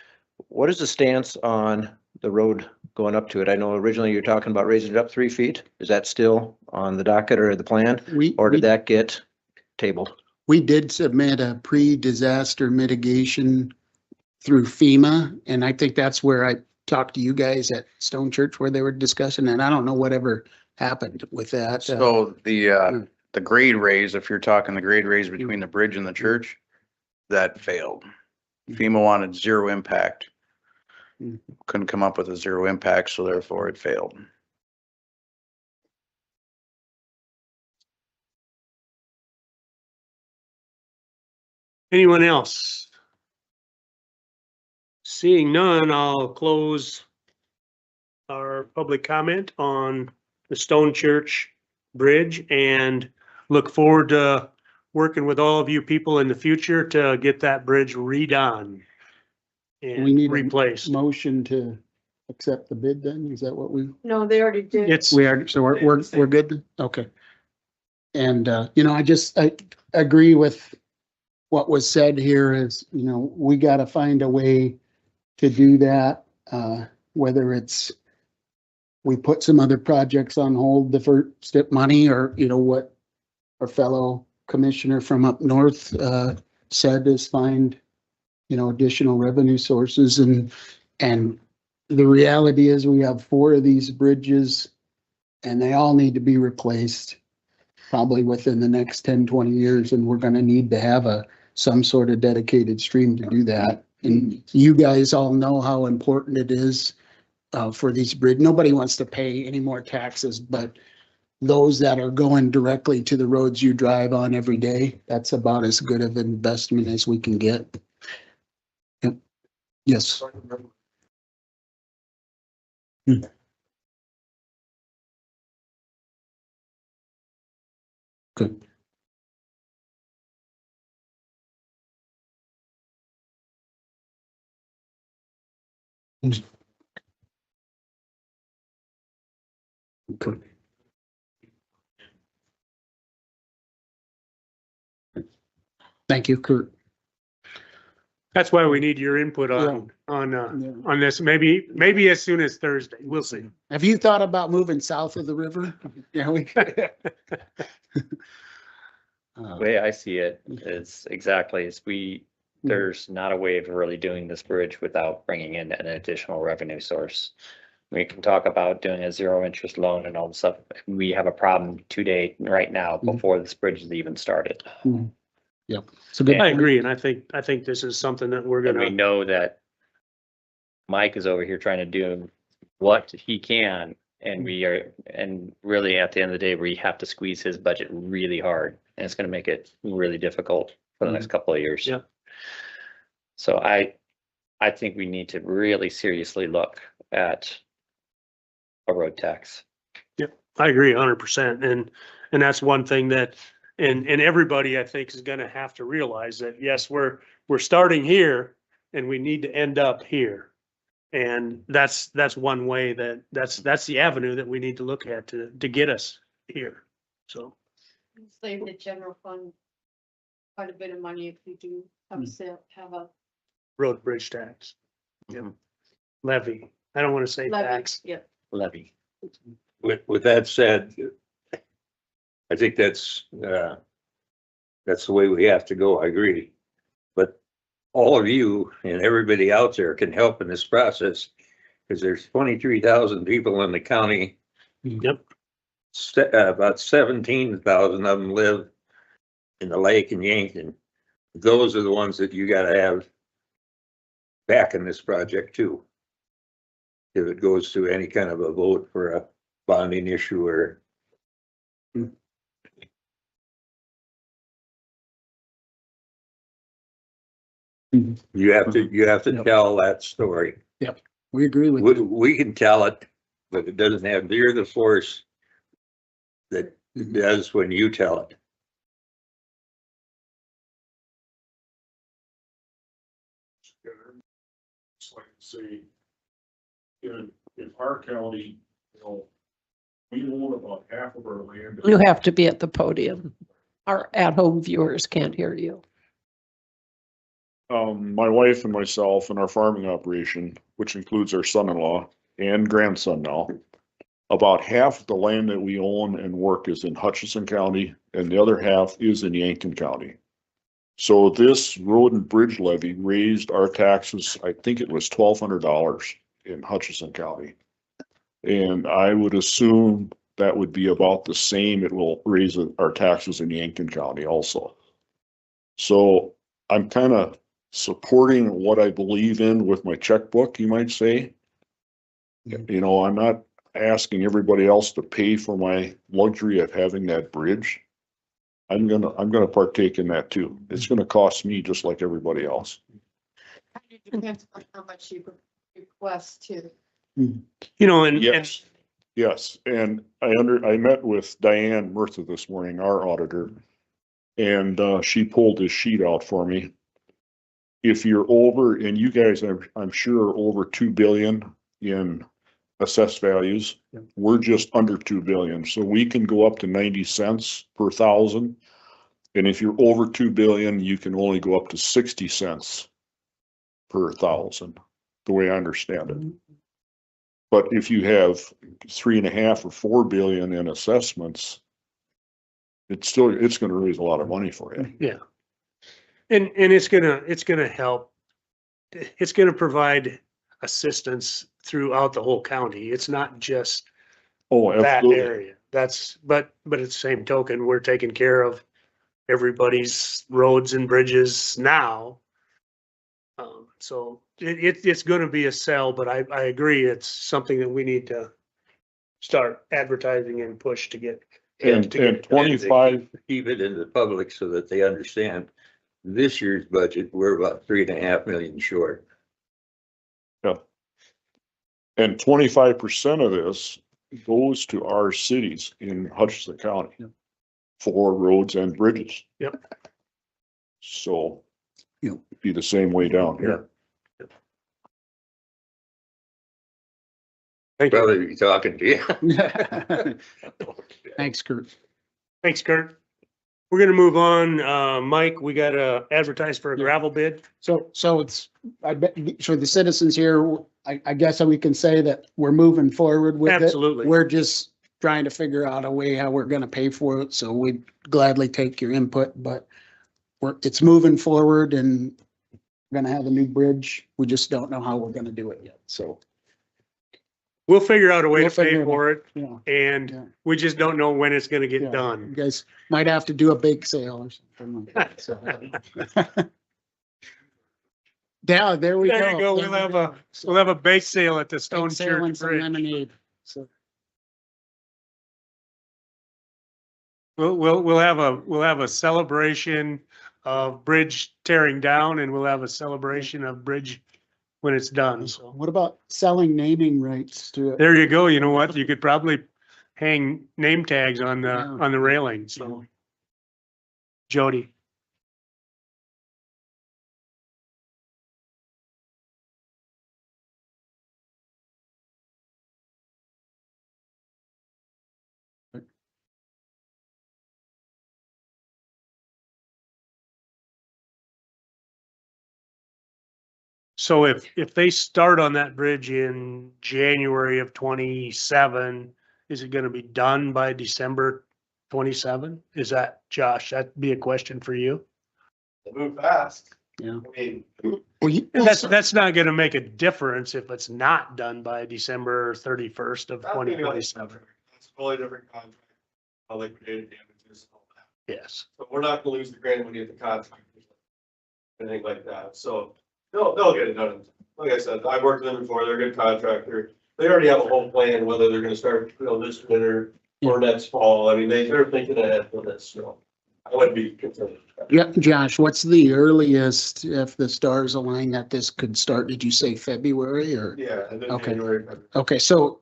What is the stance on the road going up to it? I know originally you're talking about raising it up 3 feet. Is that still on the docket or the plan? Or did that get tabled? We did submit a pre-disaster mitigation through FEMA, and I think that's where I talked to you guys at Stone Church where they were discussing, and I don't know whatever happened with that. So the grade raise, if you're talking the grade raise between the bridge and the church, that failed. FEMA wanted zero impact. Couldn't come up with a zero impact, so therefore it failed. Anyone else? Seeing none, I'll close our public comment on the Stone Church Bridge and look forward to working with all of you people in the future to get that bridge redone We and need a replaced. motion to accept the bid then? Is that what we? No, they already did. It's, We are, so we're good? Okay. And, you know, I agree with what was said here is, you know, we gotta find a way to do that, whether it's we put some other projects on hold, the first step money, or, you know, what our fellow commissioner from up north, said is find, you know, additional revenue sources and the reality is we have 4 of these bridges and they all need to be replaced probably within the next 10, 20 years. And we're going to need to have some sort of dedicated stream to do that. And you guys all know how important it is for these bridges. Nobody wants to pay any more taxes, but those that are going directly to the roads you drive on every day, that's about as good of an investment as we can get. Yep. Yes. Good. Okay. Thank you, Kurt. that's why we need your input on this. Maybe as soon as Thursday. We'll see. Have you thought about moving south of the river? Yeah, we. The way I see it is exactly as there's not a way of really doing this bridge without bringing in an additional revenue source. We can talk about doing a zero interest loan and all the stuff. We have a problem today, right now, before this bridge is even started. Yep. So good. I agree. And I think this is something that we're And we gonna, know that Mike is over here trying to do what he can. And and really at the end of the day, we have to squeeze his budget really hard. And it's gonna make it really difficult for the next couple of years. Yeah. So I think we need to really seriously look at a road tax. I agree 100%. And that's one thing that, and everybody I think is gonna have to realize that, yes, we're starting here and we need to end up here. And that's one way that's the avenue that we need to look at to get us here. So. Save the general fund quite a bit of money if you do have a Road bridge tax. Yep. Levy. I don't want to say levy. tax. Yeah. Levy. With that said, I think that's the way we have to go. I agree. But all of you and everybody out there can help in this process because there's 23,000 people in the county. Yep. About 17,000 of them live in the lake in Yankton. Those are the ones that you gotta have back in this project too. If it goes to any kind of a vote for a bonding issue or. You have to tell that story. Yep. We agree with you. We can tell it, but it doesn't have near the force that it does when you tell it. It's like, say, in our county, you know, we own about half of our land. You have to be at the podium. Our at-home viewers can't hear you. My wife and myself and our farming operation, which includes our son-in-law and grandson now, about half of the land that we own and work is in Hutchinson County and the other half is in Yankton County. So this road and bridge levy raised our taxes, I think it was $1,200 in Hutchinson County. And I would assume that would be about the same. It will raise our taxes in Yankton County also. So I'm kind of supporting what I believe in with my checkbook, you might say. You know, I'm not asking everybody else to pay for my luxury of having that bridge. I'm gonna partake in that too. It's gonna cost me just like everybody else. It depends on how much you request to. You know, and Yes, yes, and I met with Diane Murtha this morning, our auditor, and she pulled this sheet out for me. If you're over, and you guys, I'm sure are over 2 billion in assessed values, we're just under 2 billion, so we can go up to 90 cents per thousand. And if you're over 2 billion, you can only go up to 60 cents per thousand, the way I understand it. But if you have 3.5 or 4 billion in assessments, it's gonna raise a lot of money for you. yeah. And it's gonna help. It's gonna provide assistance throughout the whole county. It's not just Oh, that absolutely. area. But at the same token, we're taking care of everybody's roads and bridges now. So it's gonna be a sell, but I agree, it's something that we need to start advertising and push to get. And 25, Keep it in the public so that they understand this year's budget, we're about 3.5 million short. yeah. And 25% of this goes to our cities in Hutchinson County for roads and bridges. Yep. So Yep. be the same way down here. Thank you. Probably be talking to you. Thanks, Kurt. Thanks, Kurt. We're gonna move on. Mike, we gotta advertise for a gravel bid. So it's, I bet, for the citizens here, I guess we can say that we're moving forward with it. Absolutely. We're just trying to figure out a way how we're gonna pay for it, so we'd gladly take your input, but it's moving forward and we're gonna have a new bridge. We just don't know how we're gonna do it yet, so. We'll figure out a way We'll to pay figure it for it, Yeah, and Yeah. we just don't know when it's gonna get Yeah. done. you guys might have to do a bake sale or something like that, so. Yeah, there we go. There you go. We'll have a bake sale at the Stone Bake sale and Church some Bridge. lemonade, so. We'll have a celebration of bridge tearing down, and we'll have a celebration of bridge when it's done. So What about selling naming rights to it? there you go. You know what? You could probably hang name tags on Yeah. the railing. So Jody. So if they start on that bridge in January of 27, is it gonna be done by December 27? Is that, Josh, that'd be a question for you? They move fast. Yeah. I mean, And that's not gonna make a difference if it's not done by December 31st of 2027. it's a totally different contract. How they created damages and all that. Yes. So we're not gonna lose the grant money at the contract. Anything like that. So they'll get it done. Like I said, I've worked with them before. They're a good contractor. They already have a whole plan, whether they're gonna start, this winter or next fall. I mean, they're thinking ahead for this, so I wouldn't be concerned. Yeah, Josh, what's the earliest, if the stars align, that this could start? Did you say February or? Yeah, and then Okay. January. Okay, so,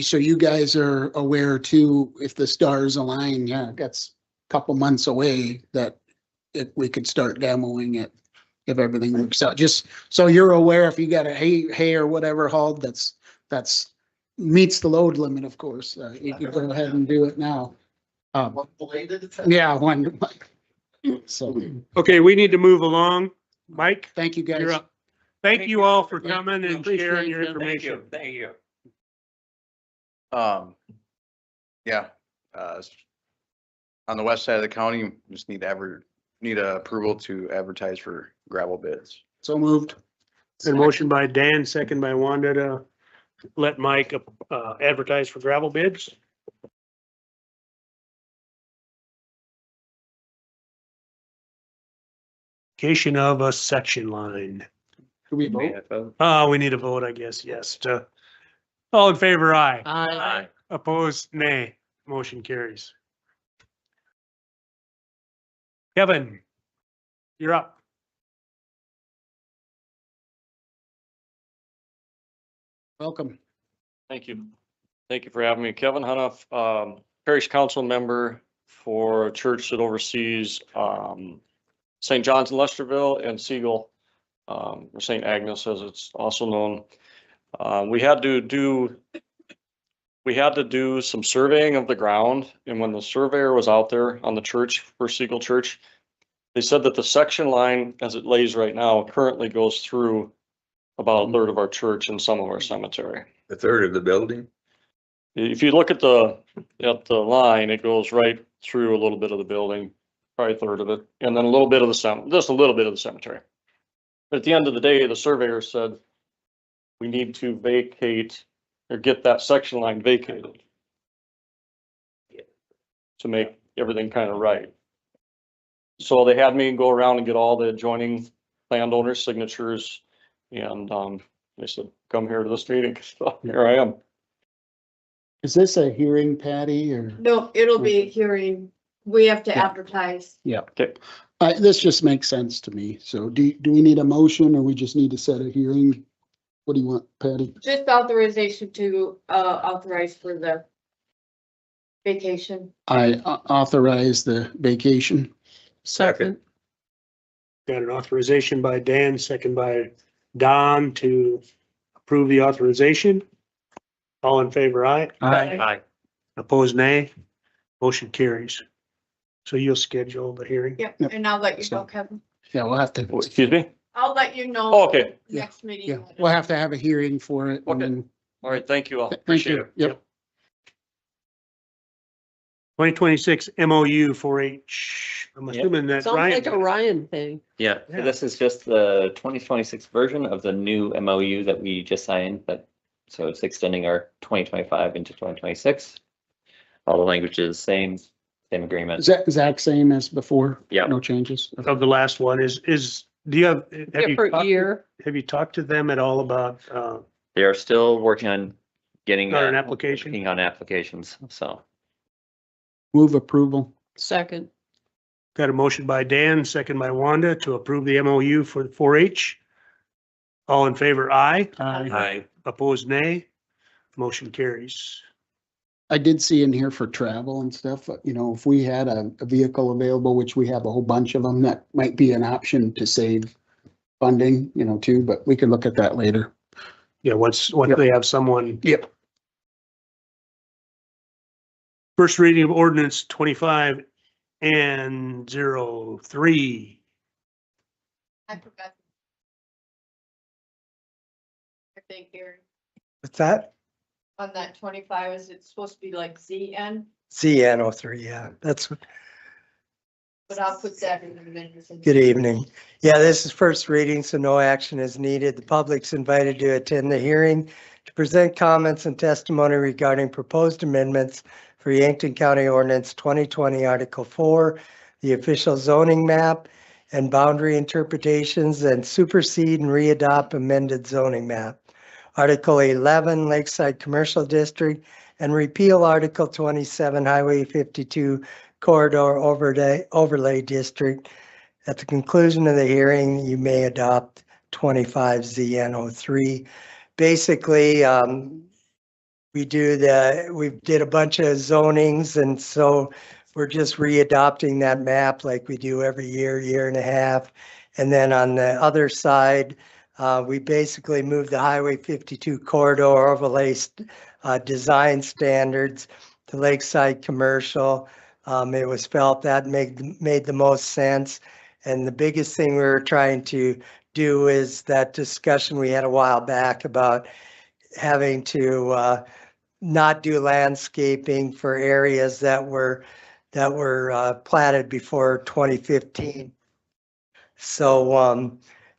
so you guys are aware too, if the stars align, yeah, that's a couple months away, that if we could start demoing it, if everything works out, just so you're aware, if you got a hay or whatever hauled, that's meets the load limit, of course, you can go ahead and do it now. Yeah, one. So, Okay, we need to move along. Mike, thank you you're guys. up. Thank you all for coming and Appreciate sharing your it. information. Thank you. Yeah, on the west side of the county, just need approval to advertise for gravel bids. So moved. And motion by Dan, second by Wanda to let Mike advertise for gravel bids. Location of a section line. Do we vote? We need a vote, I guess, yes. All in favor, aye. Aye. Opposed, nay. Motion carries. Kevin, you're up. Welcome. Thank you. Thank you for having me. Kevin Hunoff, parish council member for a church that oversees St. John's in Lesterville and Siegel, or St. Agnes as it's also known. We had to do some surveying of the ground, and when the surveyor was out there on the church for Siegel Church, they said that the section line as it lays right now currently goes through about a third of our church and some of our cemetery. A third of the building? If you look at the line, it goes right through a little bit of the building, probably a third of it, and then a little bit of just a little bit of the cemetery. But at the end of the day, the surveyor said we need to vacate or get that section line vacated to make everything kind of right. So they had me go around and get all the adjoining landowners' signatures, and they said, come here to this meeting. So here I am. Is this a hearing, Patty, or? No, it'll be a hearing. We have to advertise. Yeah. Okay. This just makes sense to me. So do we need a motion or we just need to set a hearing? What do you want, Patty? Just authorization to authorize for the vacation. I authorize the vacation. Second. Got an authorization by Dan, second by Don to approve the authorization. All in favor, aye. Aye. Opposed, nay. Motion carries. So you'll schedule the hearing? Yep, Yep. and I'll let you know, Kevin. Yeah, we'll have to, Excuse me? I'll let you know. Oh, okay. Next meeting. yeah, we'll have to have a hearing for it. and Okay. then- All right. Thank you all. Thank Appreciate you. it. Yep. 2026 MOU 4H. I'm assuming that Sounds like a Ryan. Ryan thing. Yeah, Yeah. this is just the 2026 version of the new MOU that we just signed, so it's extending our 2025 into 2026. All the language is same agreement. Is that exact same as before? Yeah. No changes? Of the last one do you have you Different talked- year. Have you talked to them at all about, They are still working on getting. Got an application? Working on applications, so. Move approval. Second. got a motion by Dan, second by Wanda to approve the MOU for the 4H. All in favor, aye. Aye. Opposed, nay. Motion carries. I did see in here for travel and stuff, you know, if we had a vehicle available, which we have a whole bunch of them, that might be an option to save funding, you know, too, but we can look at that later. Yeah, once Yep. they have someone. Yep. First reading of ordinance 25 and 03. I forgot. I think here What's that? on that 25, is it supposed to be like ZN? CN03, yeah, that's, But I'll put that in the minutes. good evening. Yeah, this is first reading, so no action is needed. The public's invited to attend the hearing to present comments and testimony regarding proposed amendments for Yankton County Ordinance 2020 Article 4, the official zoning map and boundary interpretations, and supersede and readopt amended zoning map. Article 11 Lakeside Commercial District, and repeal Article 27 Highway 52 Corridor Overlay District. At the conclusion of the hearing, you may adopt 25 ZN03. Basically, we did a bunch of zonings, and so we're just readopting that map like we do every year and a half. And then on the other side, we basically moved the Highway 52 corridor overlay design standards to Lakeside Commercial. It was felt that made the most sense. And the biggest thing we were trying to do is that discussion we had a while back about having to not do landscaping for areas that were platted before 2015. So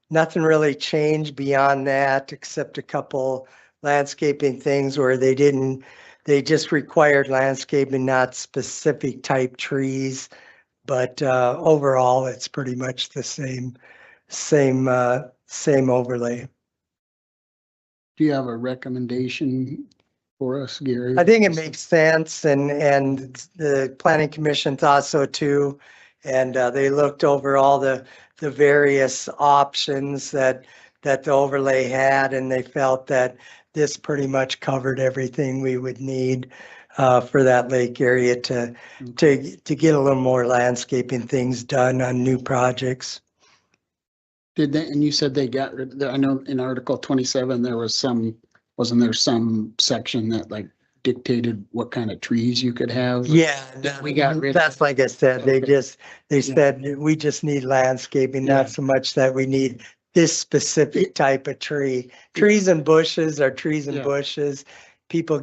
nothing really changed beyond that, except a couple landscaping things where they just required landscaping, not specific type trees. But overall, it's pretty much the same overlay. Do you have a recommendation for us, Gary? I think it makes sense and the planning commission thought so too. And they looked over all the various options that the overlay had, and they felt that this pretty much covered everything we would need for that lake area to get a little more landscaping things done on new projects. Did they, and you said they got rid, I know in Article 27, there was wasn't there some section that like dictated what kind of trees you could have? Yeah, We got rid of. that's like I said, they said, we just need landscaping, not so much that we need this specific type of tree. Trees and bushes are trees and Yeah. bushes. People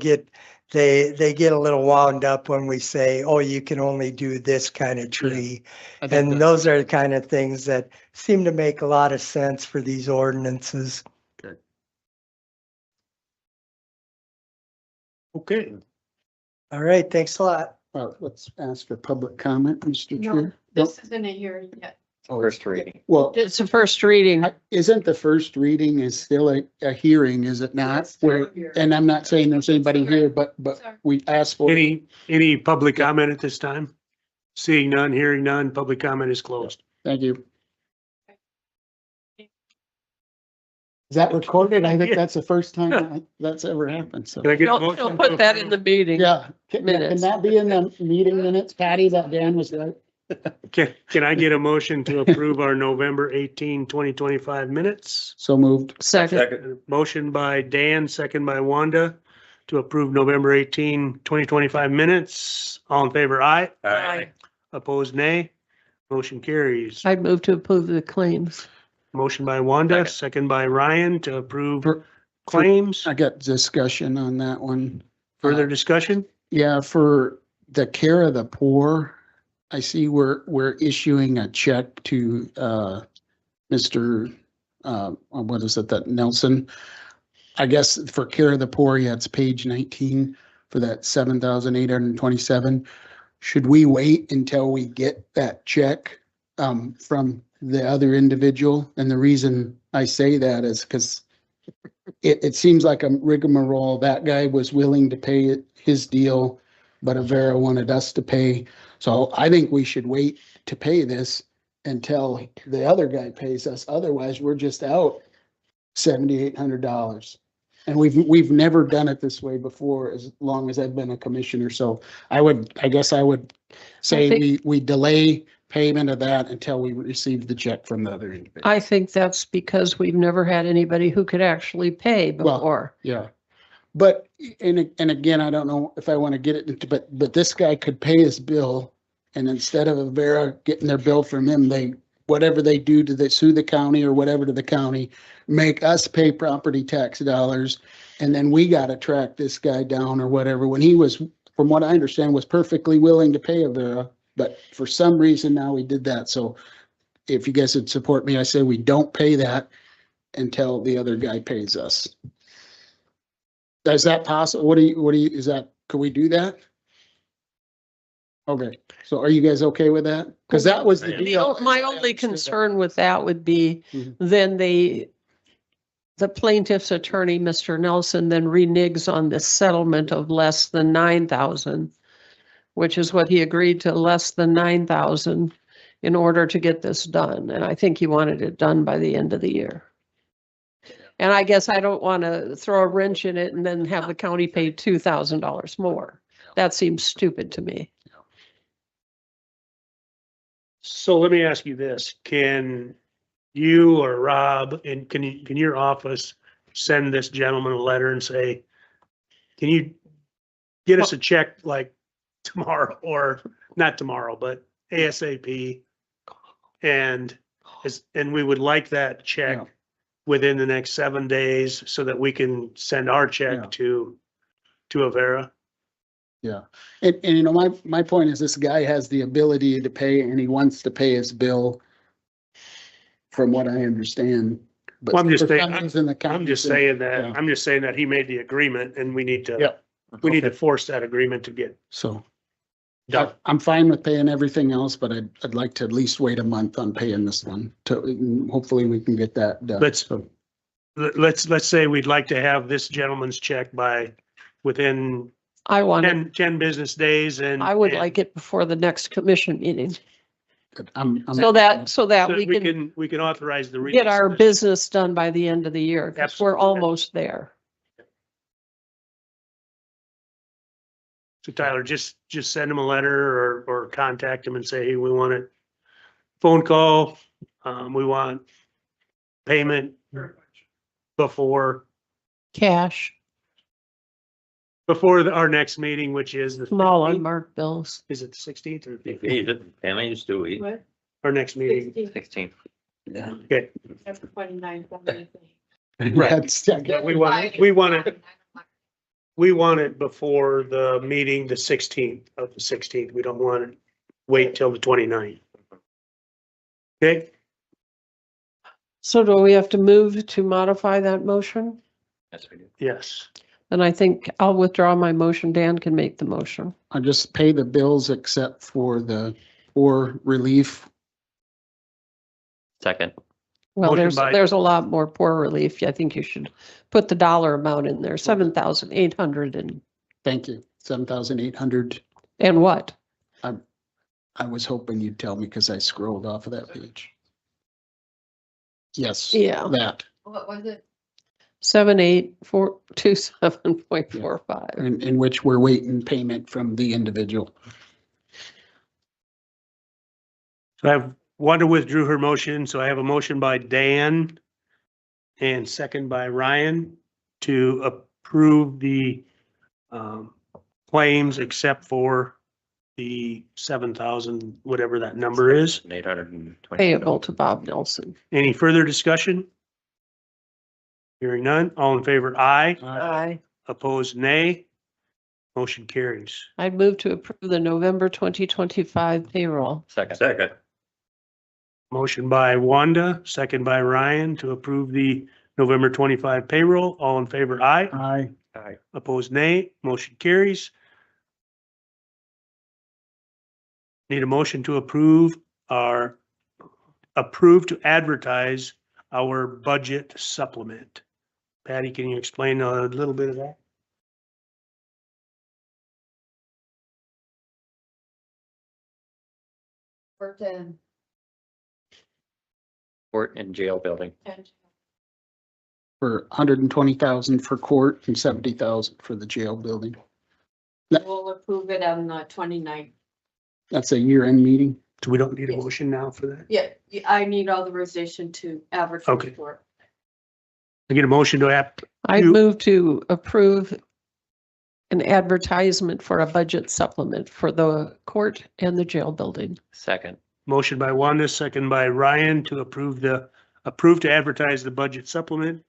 they get a little wound up when we say, oh, you can only do this kind of tree. I think And those are the kind of things that seem to make a lot of sense for these ordinances. Okay. All right, thanks a lot. Well, let's ask for public comment, Mr. No, Chair. this isn't a hearing yet. First reading. Well, It's a first reading. isn't the first reading is still a hearing, is it not? It's still Where, a hearing. and I'm not saying there's anybody here, but Sorry. we asked for. Any public comment at this time? Seeing none, hearing none, public comment is closed. Thank you. Is that recorded? I think that's the first time that's ever happened, so. Can I get a Don't motion? put that in the meeting. Yeah, can Minutes. that be in the meeting minutes, Patty, that Dan was right? Can I get a motion to approve our November 18, 2025 minutes? So moved. Second. Motion by Dan, second by Wanda to approve November 18, 2025 minutes. All in favor, aye. Aye. Opposed, nay. Motion carries. I'd move to approve the claims. Motion by Wanda, second by Ryan to approve claims. I got discussion on that one. Further discussion? Yeah, for the care of the poor, I see we're issuing a check to Mr. What is it, that Nelson? I guess for care of the poor, yeah, it's page 19 for that 7,827. Should we wait until we get that check from the other individual? And the reason I say that is because it seems like a rigmarole. That guy was willing to pay his deal, but Avera wanted us to pay. So I think we should wait to pay this until the other guy pays us. Otherwise, we're just out $7,800. And we've never done it this way before, as long as I've been a commissioner. So I guess I would say we delay payment of that until we receive the check from the other individual. I think that's because we've never had anybody who could actually pay before. Yeah. But, and again, I don't know if I want to get it into, but this guy could pay his bill, and instead of Avera getting their bill from him, whatever they do to sue the county or whatever to the county, make us pay property tax dollars, and then we got to track this guy down or whatever, when he was, from what I understand, was perfectly willing to pay Avera, but for some reason now we did that. So if you guys would support me, I say we don't pay that until the other guy pays us. Is that possible? Could we do that? Okay, so are you guys okay with that? Because that was the deal. My only concern with that would be Mhm. then the plaintiff's attorney, Mr. Nelson, then reneges on the settlement of less than 9,000, which is what he agreed to, less than 9,000 in order to get this done. And I think he wanted it done by the end of the year. And I guess I don't want to throw a wrench in it and then have the county pay $2,000 more. That seems stupid to me. So let me ask you this, can you or Rob, and can your office send this gentleman a letter and say, can you get us a check like tomorrow, or not tomorrow, but ASAP? And we would like that check Yeah. within the next 7 days so that we can send our check Yeah. to Avera. Yeah, and you know, my point is this guy has the ability to pay, and he wants to pay his bill, from what I understand. but Well, I'm just for saying, some reason the I'm just county- saying that, Yeah. I'm just saying that he made the agreement and we need to, Yeah. we need to Okay. force that agreement to get So done. I'm fine with paying everything else, but I'd like to at least wait a month on paying this one to, hopefully we can get that done. Let's- So, Let's say we'd like to have this gentleman's check by within I want it, 10 business days and. I would and like it before the next commission meeting, I'm, so that so we can we can authorize the. get our release. business done by the end of the year, because we're Absolutely. almost there. So Tyler, just send him a letter or contact him and say, hey, we want a phone call. We want payment before Cash, our next meeting, which is the. small 16th? unmarked bills. Is it the 16th or If you need it, and I used to eat. What? our next meeting? 16, 16. Okay. that's 29th, what do you think? Right. That's- Yeah, we want it before the meeting, the 16th of the 16th. We don't want to wait till the 29th. Okay, So do we have to move to modify that motion? Yes, we do. yes. And I think I'll withdraw my motion. Dan can make the motion. I'll just pay the bills except for the poor relief. Second. Well, Motion by- there's a lot more poor relief. I think you should put the dollar amount in there, 7,800 Thank you. 7,800. and what? I was hoping you'd tell me because I scrolled off of that page. Yes. Yeah. That, What was it? 7,827.45. in which we're waiting payment from the individual. So I have Wanda withdrew her motion, so I have a motion by Dan and second by Ryan to approve the claims except for the 7,000, whatever that number is. 820. Payable to Bob Nelson. Any further discussion? Hearing none, all in favor, aye. Aye. Opposed, nay. Motion carries. I'd move to approve the November 2025 payroll. Second. Motion by Wanda, second by Ryan to approve the November 25 payroll. All in favor, aye. Aye. Aye. Opposed, nay. Motion carries. Need a motion to approve to advertise our budget supplement. Patty, can you explain a little bit of that? For 10. Court and jail building. For 120,000 for court and 70,000 for the jail building. We'll approve it on the 29th. That's a year-end meeting. So we don't need a Yes. motion now for that? Yeah, I need authorization to advertise Okay. for it. I get a motion to I'd You- move to approve an advertisement for a budget supplement for the court and the jail building. Second. motion by Wanda, second by Ryan to approve to advertise the budget supplement.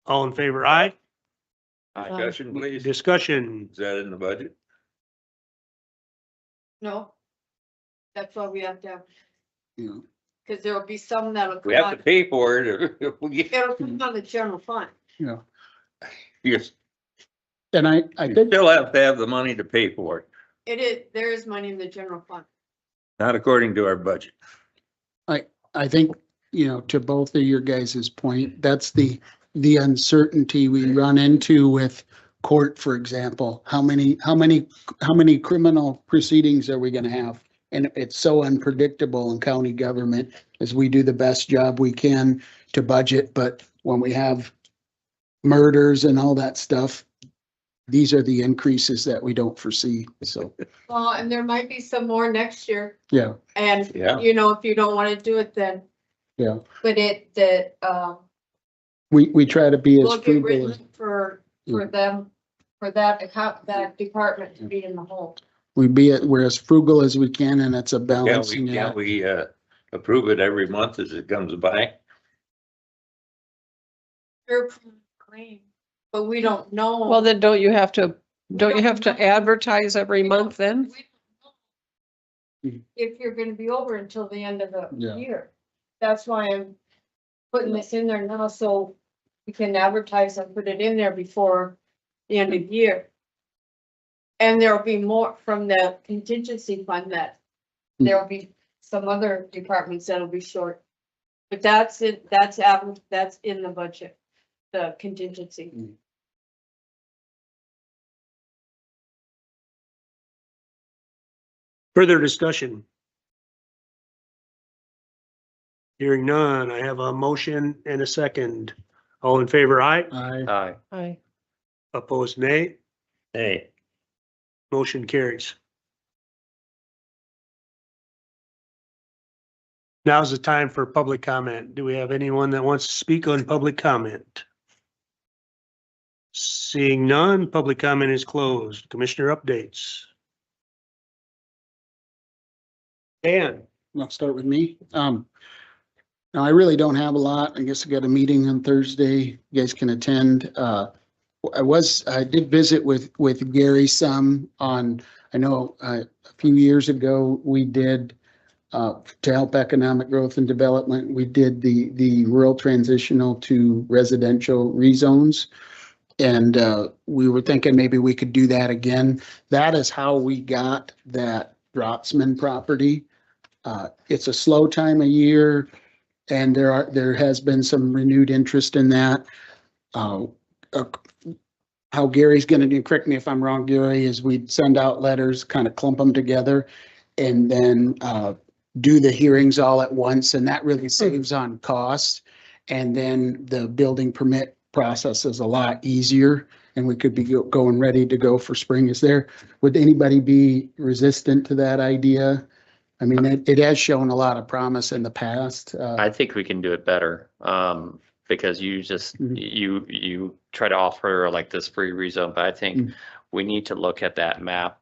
All in favor, aye. Discussion, please. Discussion. Is that in the budget? No. That's why we have to have, Yeah. because there will be some that'll We come have to on, pay for it. it'll come on the general fund. Yeah. You And I think, still have to have the money to pay for it, It is, there is money in the general fund. not according to our budget. I think, to both of your guys' point, that's the uncertainty we run into with court, for example. How many criminal proceedings are we gonna have? And it's so unpredictable in county government as we do the best job we can to budget, but when we have murders and all that stuff, these are the increases that we don't foresee. So, Well, and there might be some more next year. yeah, And, Yeah. if you don't want to do it, then, yeah. but We try to be as we'll get frugal as, written for them, for that account, that department to be in the hole. we're as frugal as we can, and it's a Can't balancing we, can't act. we, approve it every month as it comes by? Your claim, but we don't know. Well, then don't you have to advertise every month then? We don't know If you're gonna be over until the end of the Yeah. year. That's why putting this in there now, so we can advertise and put it in there before the end of the year. And there'll be more from the contingency fund that there'll be some other departments that'll be short. But that's it, that's in the budget, the contingency. Further discussion? Hearing none, I have a motion and a second. All in favor, aye. Aye. Aye. Opposed, nay. Nay. Motion carries. Now's the time for public comment. Do we have anyone that wants to speak on public comment? Seeing none, public comment is closed. Commissioner updates. Dan. I'll start with me. Now I really don't have a lot. I guess I got a meeting on Thursday. You guys can attend. I did visit with Gary some on, I know a few years ago, we did to help economic growth and development, we did the rural transitional to residential rezones. And we were thinking maybe we could do that again. That is how we got that Dropsman property. It's a slow time of year, and there has been some renewed interest in that. How Gary's gonna do, correct me if I'm wrong, Gary, is we'd send out letters, kind of clump them together, and then do the hearings all at once, and that really saves on cost. And then the building permit process is a lot easier, and we could be going ready to go for spring. Would anybody be resistant to that idea? I mean, it has shown a lot of promise in the past. I think we can do it better, because you just, you try to offer like this free rezone, but I think we need to look at that map.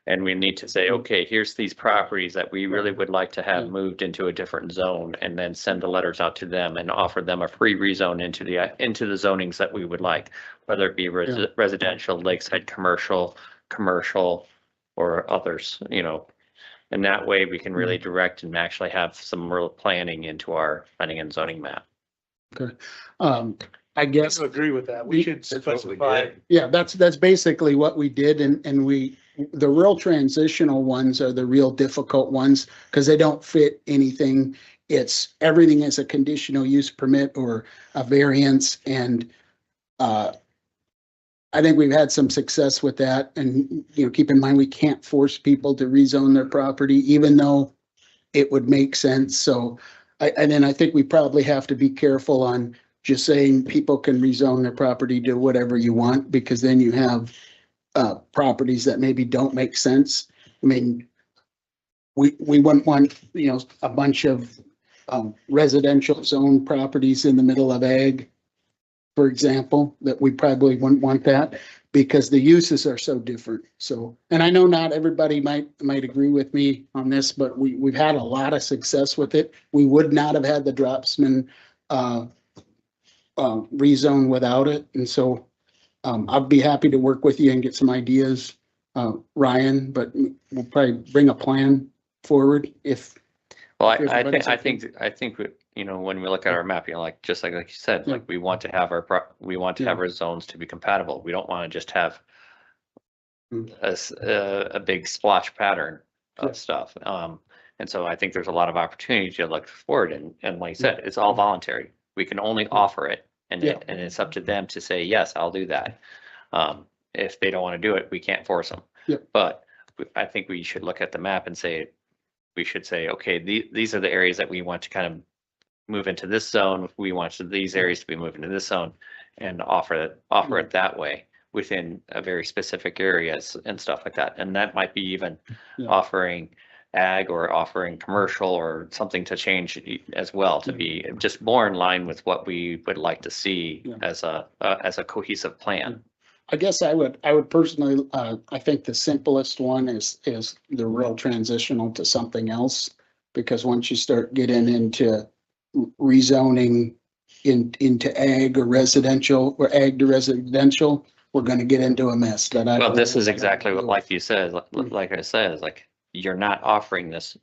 And we need to say, okay, here's these properties that we really would like to have moved into a different zone, and then send the letters out to them and offer them a free rezone into the zonings that we would like, whether it be residential, lakeside, commercial, or others, you know. And that way we can really direct and actually have some real planning into our planning and zoning map. Okay. I guess. I agree with that. We should specify. Yeah, that's basically what we did, and the real transitional ones are the real difficult ones, because they don't fit anything. Everything is a conditional use permit or a variance, and I think we've had some success with that. And, you know, keep in mind, we can't force people to rezone their property, even though it would make sense. So I think we probably have to be careful on just saying people can rezone their property to whatever you want, because then you have properties that maybe don't make sense. I mean, we wouldn't want, you know, a bunch of residential zone properties in the middle of ag, for example, that we probably wouldn't want that, because the uses are so different. So, and I know not everybody might agree with me on this, but we've had a lot of success with it. We would not have had the Dropsman rezone without it. And so I'd be happy to work with you and get some ideas, Ryan, but we'll probably bring a plan forward if. Well, I think, you know, when we look at our map, you know, like, just like you said, like, we want to have our zones to be compatible. We don't want to just have a big splotch pattern of stuff. And so I think there's a lot of opportunity to look forward, and like you said, it's all voluntary. We can only offer it, and it's up to them to say, yes, I'll do that. If they don't want to do it, we can't force them. But I think we should look at the map and say, okay, these are the areas that we want to kind of move into this zone. We want these areas to be moved into this zone, and offer it that way within a very specific areas and stuff like that. And that might be even offering ag or offering commercial or something to change as well, to be just more in line with what we would like to see as a cohesive plan. I guess I would personally, I think the simplest one is the real transitional to something else, because once you start getting into rezoning into ag or residential, or ag to residential, we're going to get into a mess. Well, this is exactly what, like you said, like I said, is like, you're not offering this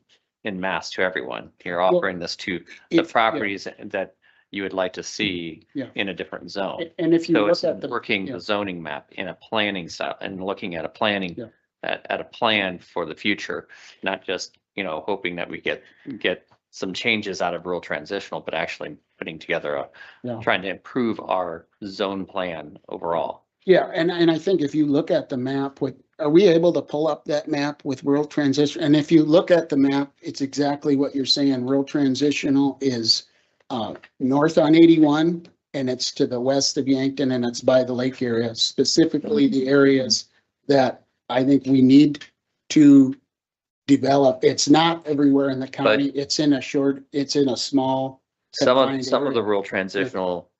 in mass to everyone. You're offering this to the properties that you would like to see Yeah. in a different zone. And if you So look it's at the. working yeah. the zoning map in a planning style and looking at a planning, Yeah. at a plan for the future, not just, hoping that we get some changes out of rural transitional, but actually putting together Yeah. trying to improve our zone plan overall. Yeah, and I think if you look at the map are we able to pull up that map with rural transition? And if you look at the map, it's exactly what you're saying. Rural transitional is north on 81 and it's to the west of Yankton and it's by the lake area, specifically the areas that I think we need to develop. It's not everywhere in the county. It's in a small. Some of confined the area. rural transitional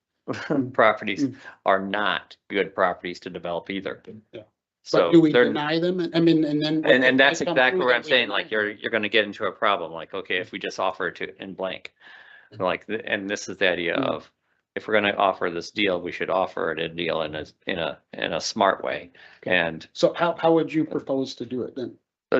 properties are not good properties to develop either. Yeah. So But do we they're, deny them? I mean, and then. and that's they come exactly through, what then I'm we saying, deny like, them. you're gonna get into a problem, like, okay, if we just offer it to in blank. Like, and this is the idea Mm. of, if we're gonna offer this deal, we should offer it a deal in a smart way. And So how would you propose to do it then?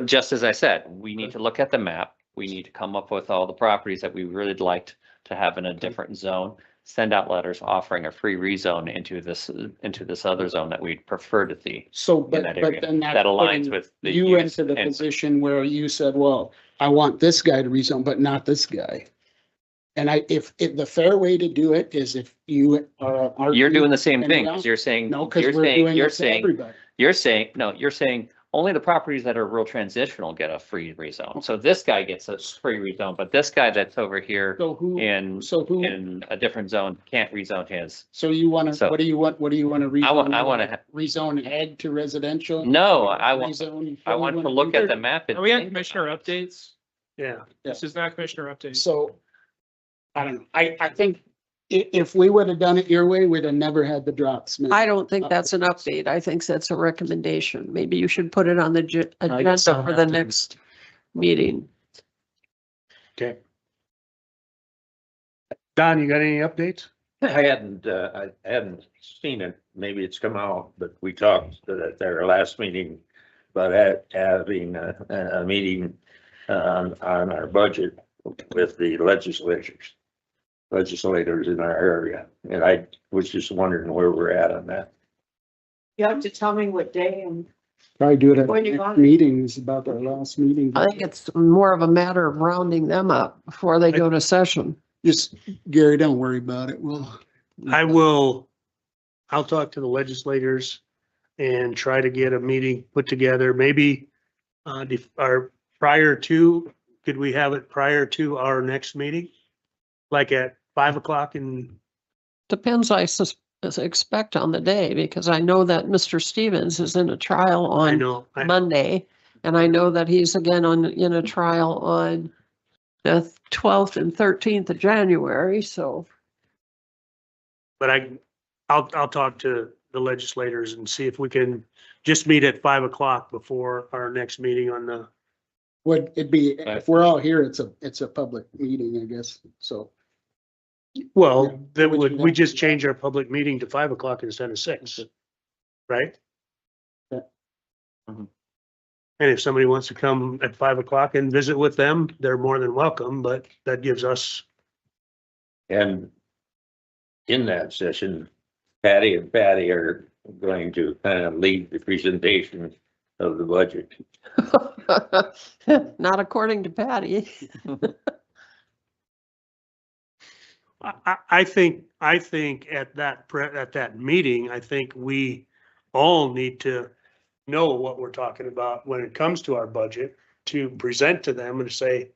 just as I said, we need to look at the map. We need to come up with all the properties that we really liked to have in a different zone. Send out letters offering a free rezone into this other zone that we'd prefer to see. So, in but, that but area. then That that's aligns putting with the you use into the and- position where you said, well, I want this guy to rezone, but not this guy. And if the fair way to do it is if you are. You're doing the same and thing, we 'cause all- you're saying, No, because you're we're saying, doing you're it to saying, everybody. you're saying only the properties that are real transitional get a free rezone. So this guy gets a free rezone, but this guy that's over here So who, in a different zone can't rezone his. so you want to, So- what do you want to rezone? I wanna Rezone ag to residential? No, I want Rezone? What do you to wanna look do? at the map. and Are we on think commissioner updates? Yeah. This is not commissioner updates. So, I don't know, I think if we would have done it your way, we'd have never had the drop, Smith. I don't think that's an update. I think that's a recommendation. Maybe you should put it on the agenda for the next meeting. Okay. Don, you got any updates? I hadn't seen it. Maybe it's come out, but we talked at our last meeting about having a meeting on our budget with the legislators in our area. And I was just wondering where we're at on that. You have to tell me what day and Probably do it at When you next want it. meetings, about our last meeting. I think it's more of a matter of rounding them up before they go to session. Just, Gary, don't worry about it. I'll talk to the legislators and try to get a meeting put together, maybe could we have it prior to our next meeting? Like at 5:00 and Depends, I expect on the day, because I know that Mr. Stevens is in a trial I on know, Monday. And I know that he's again in a trial on the 12th and 13th of January, so. but I'll talk to the legislators and see if we can just meet at 5:00 before our next meeting on the, Would it be, if we're all here, it's a public meeting, I guess, so. well, Yeah. that Would would, you we want- just change our public meeting to 5:00 instead of 6, right? Yeah. Mhm. And if somebody wants to come at 5:00 and visit with them, they're more than welcome, but that gives us, And in that session, Patty and Patty are going to kind of lead the presentation of the budget. Not according to Patty. I think at that meeting, I think we all need to know what we're talking about when it comes to our budget, to present to them and say,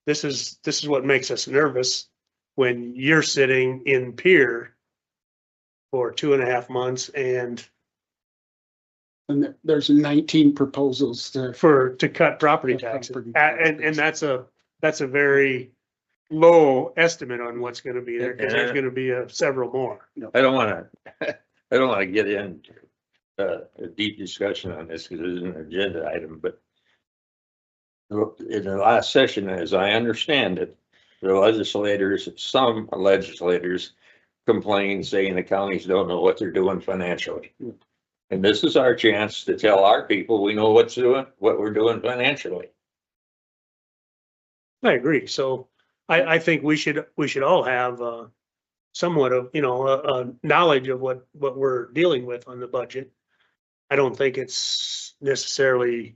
this is what makes us nervous when you're sitting in Pier for 2.5 months and there's 19 proposals to. to cut property Cut taxes. property And that's a very low estimate on what's gonna be there, because there's gonna be several more. I don't want to get into a deep discussion on this because it's an agenda item, but in the last session, as I understand it, some legislators complained saying the counties don't know what they're doing financially. And this is our chance to tell our people we know what we're doing financially. I agree. So I think we should all have somewhat of, a knowledge of what we're dealing with on the budget. I don't think it's necessarily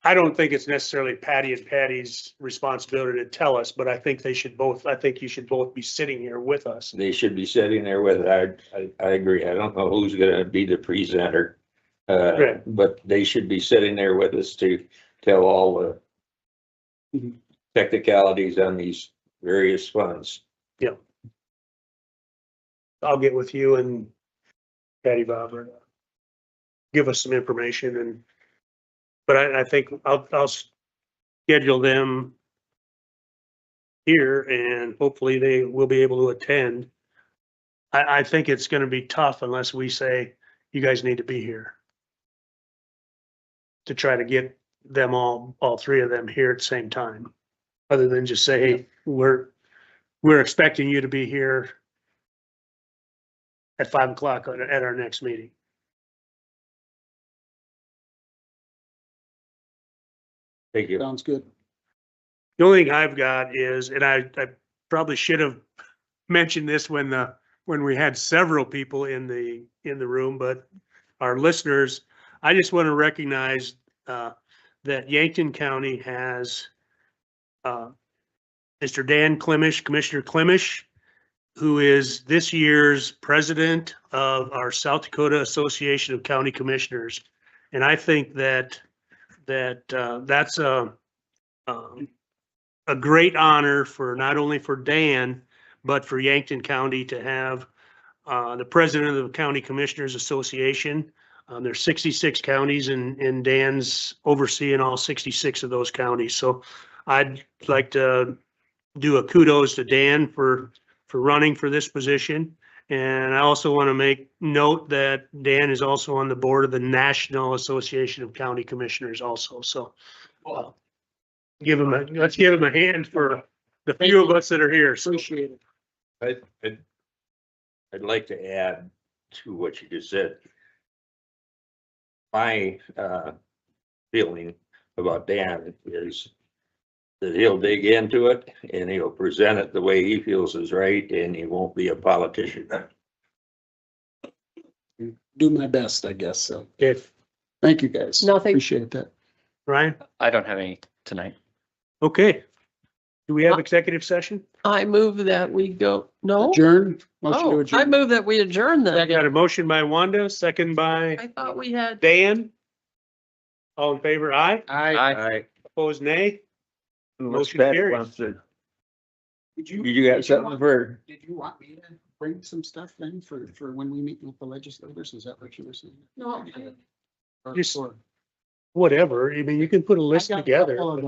Patty and Patty's responsibility to tell us, but I think you should both be sitting here with us. They should be sitting there with it. I agree. I don't know who's gonna be the presenter. Right. But they should be sitting there with us to tell all the technicalities on these various funds. I'll get with you and Patty Bob or give us some information but I think I'll schedule them here and hopefully they will be able to attend. I think it's gonna be tough unless we say, you guys need to be here. To try to get them all three of them here at the same time. Other than just say, hey, we're expecting you to be here at 5 o'clock at our next meeting. Thank you. Sounds good. The only thing I've got is, and I probably should have mentioned this when we had several people in the room, but our listeners, I just want to recognize that Yankton County has Mr. Dan Klimisch, Commissioner Klimisch, who is this year's president of our South Dakota Association of County Commissioners. And I think that's a great honor for not only for Dan, but for Yankton County to have the president of the County Commissioners Association. There's 66 counties and Dan's overseeing all 66 of those counties. So I'd like to do a kudos to Dan for running for this position. And I also want to make note that Dan is also on the board of the National Association of County Commissioners also. So let's give him a hand for the few of us that are here. So Appreciate it. I'd like to add to what you just said. My feeling about Dan is that he'll dig into it and he'll present it the way he feels is right, and he won't be a politician. Do my best, I guess. So if thank you guys. Nothing. Appreciate that. Ryan, I don't have any tonight. okay. Do we have executive session? I move that we go, no? Adjourn. Motion to Oh, I adjourn. move that we adjourn I then. got a motion by Wanda, second by I thought we had. Dan. All in favor, aye. Aye. Opposed, nay. Unless Motion Pat carries. wants to- Did You got something for? Did you want me to bring some stuff then for when we meet with the legislators? Is that what you were saying? No. Or- Just- or- Whatever. I mean, you can put a list I got a together. couple of them.